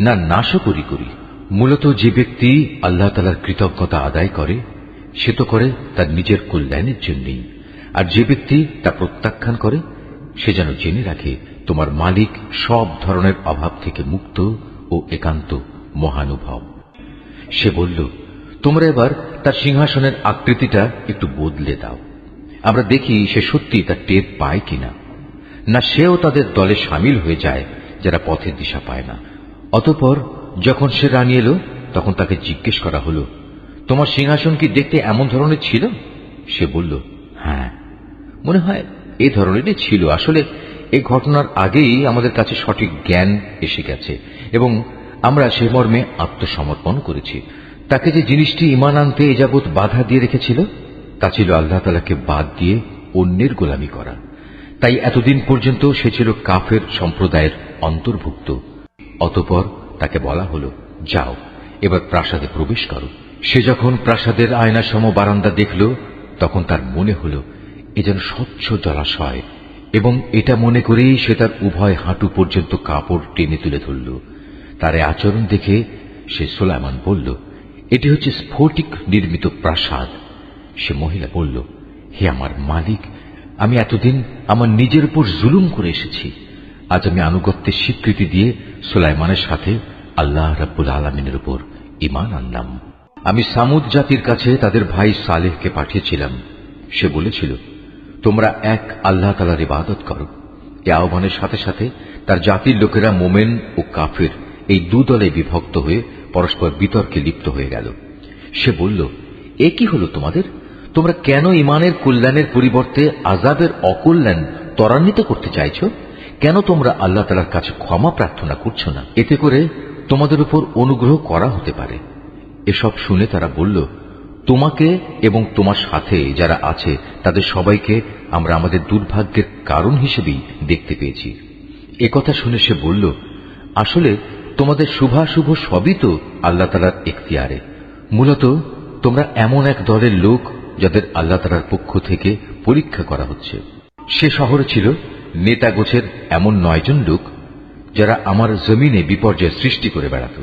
না নাশকরি করি। মূলত যে ব্যক্তি আল্লাহ তাআলার কৃতজ্ঞতা আদায় করে সে তো করে তার নিজের কল্যাণের জন্যই, আর যে ব্যক্তি তা প্রত্যাখ্যান করে সে যেন জেনে রাখে তোমার মালিক সব ধরনের অভাব থেকে মুক্ত ও একান্ত মহানুভব। সে বলল, তোমরা এবার তার সিংহাসনের আকৃতিটা একটু বদলে দাও, আমরা দেখি সে সত্যি তার টের পায় কিনা, না সেও তাদের দলে সামিল হয়ে যায় যারা পথের দিশা পায় না। অতঃপর যখন সে রানী এলো তখন তাকে জিজ্ঞেস করা হলো, তোমার সিংহাসন কি দেখতে এমন ধরনের ছিল? সে বলল, হ্যাঁ, মনে হয় এই ধরনেরই ছিল। আসলে এই ঘটনার আগেই আমাদের কাছে সঠিক জ্ঞান এসে গেছে এবং আমরা সে মর্মে আত্মসমর্পণ করেছি। তাকে যে জিনিসটি ঈমান আনতে এ যাবৎ বাধা দিয়ে রেখেছিল তা ছিল আল্লাহ তাআলাকে বাদ দিয়ে অন্যের গোলামি করা। তাই এতদিন পর্যন্ত সে ছিল কাফের সম্প্রদায়ের অন্তর্ভুক্ত। অতঃপর তাকে বলা হলো, যাও এবার প্রাসাদে প্রবেশ করো। সে যখন প্রাসাদের আয়নাসম বারান্দা দেখল তখন তার মনে হলো এ যেন স্বচ্ছ জলাশয়, এবং এটা মনে করেই সে তার উভয় হাঁটু পর্যন্ত কাপড় টেনে তুলে ধরল। তার আচরণ দেখে সে সুলাইমান বলল, এটি হচ্ছে স্ফটিক নির্মিত প্রাসাদ। সে মহিলা বলল, হে আমার মালিক, আমি এতদিন আমার নিজের উপর জুলুম করে এসেছি। আজ আমি আনুগত্যের স্বীকৃতি দিয়ে সুলাইমানের সাথে আল্লাহ রাব্বুল আলামিনের উপর ঈমান আনলাম। আমি সামুদ জাতির কাছে তাদের ভাই সালেহকে পাঠিয়েছিলাম। সে বলেছিল, তোমরা এক আল্লাহ তাআলার ইবাদত করো। এ আহ্বানের সাথে সাথে তার জাতির লোকেরা মোমেন ও কাফের এই দুদলে বিভক্ত হয়ে পরস্পর বিতর্কে লিপ্ত হয়ে গেল। সে বলল, এ কি হলো তোমাদের? তোমরা কেন ঈমানের কল্যাণের পরিবর্তে আযাবের অকল্যাণ ত্বরান্বিত করতে চাইছ? কেন তোমরা আল্লাহ তাআলার কাছে ক্ষমা প্রার্থনা করছো না? এতে করে তোমাদের উপর অনুগ্রহ করা হতে পারে। এসব শুনে তারা বলল, তোমাকে এবং তোমার সাথে যারা আছে তাদের সবাইকে আমরা আমাদের দুর্ভাগ্যের কারণ হিসেবেই দেখতে পেয়েছি। একথা শুনে সে বলল, আসলে তোমাদের শুভাশুভ সবই তো আল্লাহ তাআলার এখতিয়ারে। মূলত তোমরা এমন এক দলের লোক যাদের আল্লাহ তাআলার পক্ষ থেকে পরীক্ষা করা হচ্ছে। সে শহরে ছিল নেতা গোছের এমন 9 জন লোক যারা আমার জমিনে বিপর্যয় সৃষ্টি করে বেড়াত।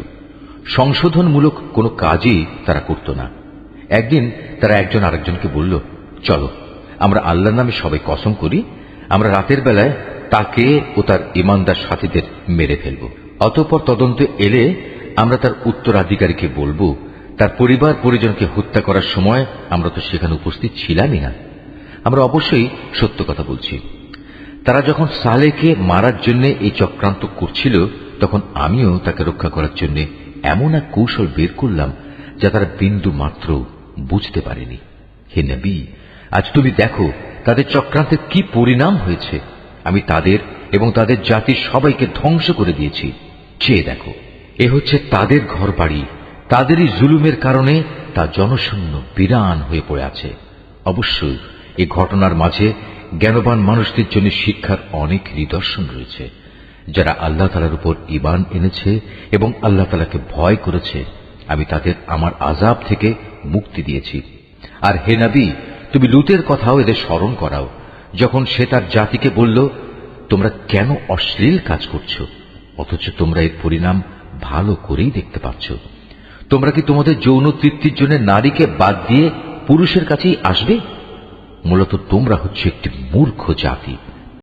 সংশোধনমূলক কোনো কাজই তারা করত না। একদিন তারা একজন আরেকজনকে বলল, চলো আমরা আল্লাহর নামে সবাই কসম করি, আমরা রাতের বেলায় তাকে ও তার ঈমানদার সাথীদের মেরে ফেলব। অতঃপর তদন্তে এলে আমরা তার উত্তরাধিকারীকে বলবো, তার পরিবার পরিজনকে হত্যা করার সময় আমরা তো সেখানে উপস্থিত ছিলামই না। আমরা অবশ্যই সত্য কথা বলছি। তারা যখন সালেহকে মারার জন্য এই চক্রান্ত করছিল, তখন আমিও তাকে রক্ষা করার জন্য এমন এক কৌশল বের করলাম যা তারা বিন্দু মাত্র বুঝতে পারেনি। হে নবী, আজ তুমি দেখো তাদের চক্রান্তের কি পরিণাম হয়েছে। আমি তাদের এবং তাদের জাতির সবাইকে ধ্বংস করে দিয়েছি। চেয়ে দেখো, এ হচ্ছে তাদের ঘর বাড়ি, তাদেরই জুলুমের কারণে তা জনশূন্য বিরান হয়ে পড়ে আছে। অবশ্যই এই ঘটনার মাঝে জ্ঞানবান মানুষদের জন্য শিক্ষার অনেক নিদর্শন রয়েছে। যারা আল্লাহ তাআলার উপর ঈমান এনেছে এবং আল্লাহ তাআলাকে ভয় করেছে, আমি তাদের আমার আযাব থেকে মুক্তি দিয়েছি। আর হে নবী, তুমি লূতের কথাও এদের স্মরণ করাও, যখন সে তার জাতিকে বলল, তোমরা কেন অশ্লীল কাজ করছো, অথচ তোমরা এর পরিণাম ভালো করেই দেখতে পাচ্ছ। তোমরা কি তোমাদের যৌন তৃপ্তির জন্য নারীকে বাদ দিয়ে পুরুষের কাছেই আসবে? মূলত তোমরা হচ্ছে একটি মূর্খ জাতি।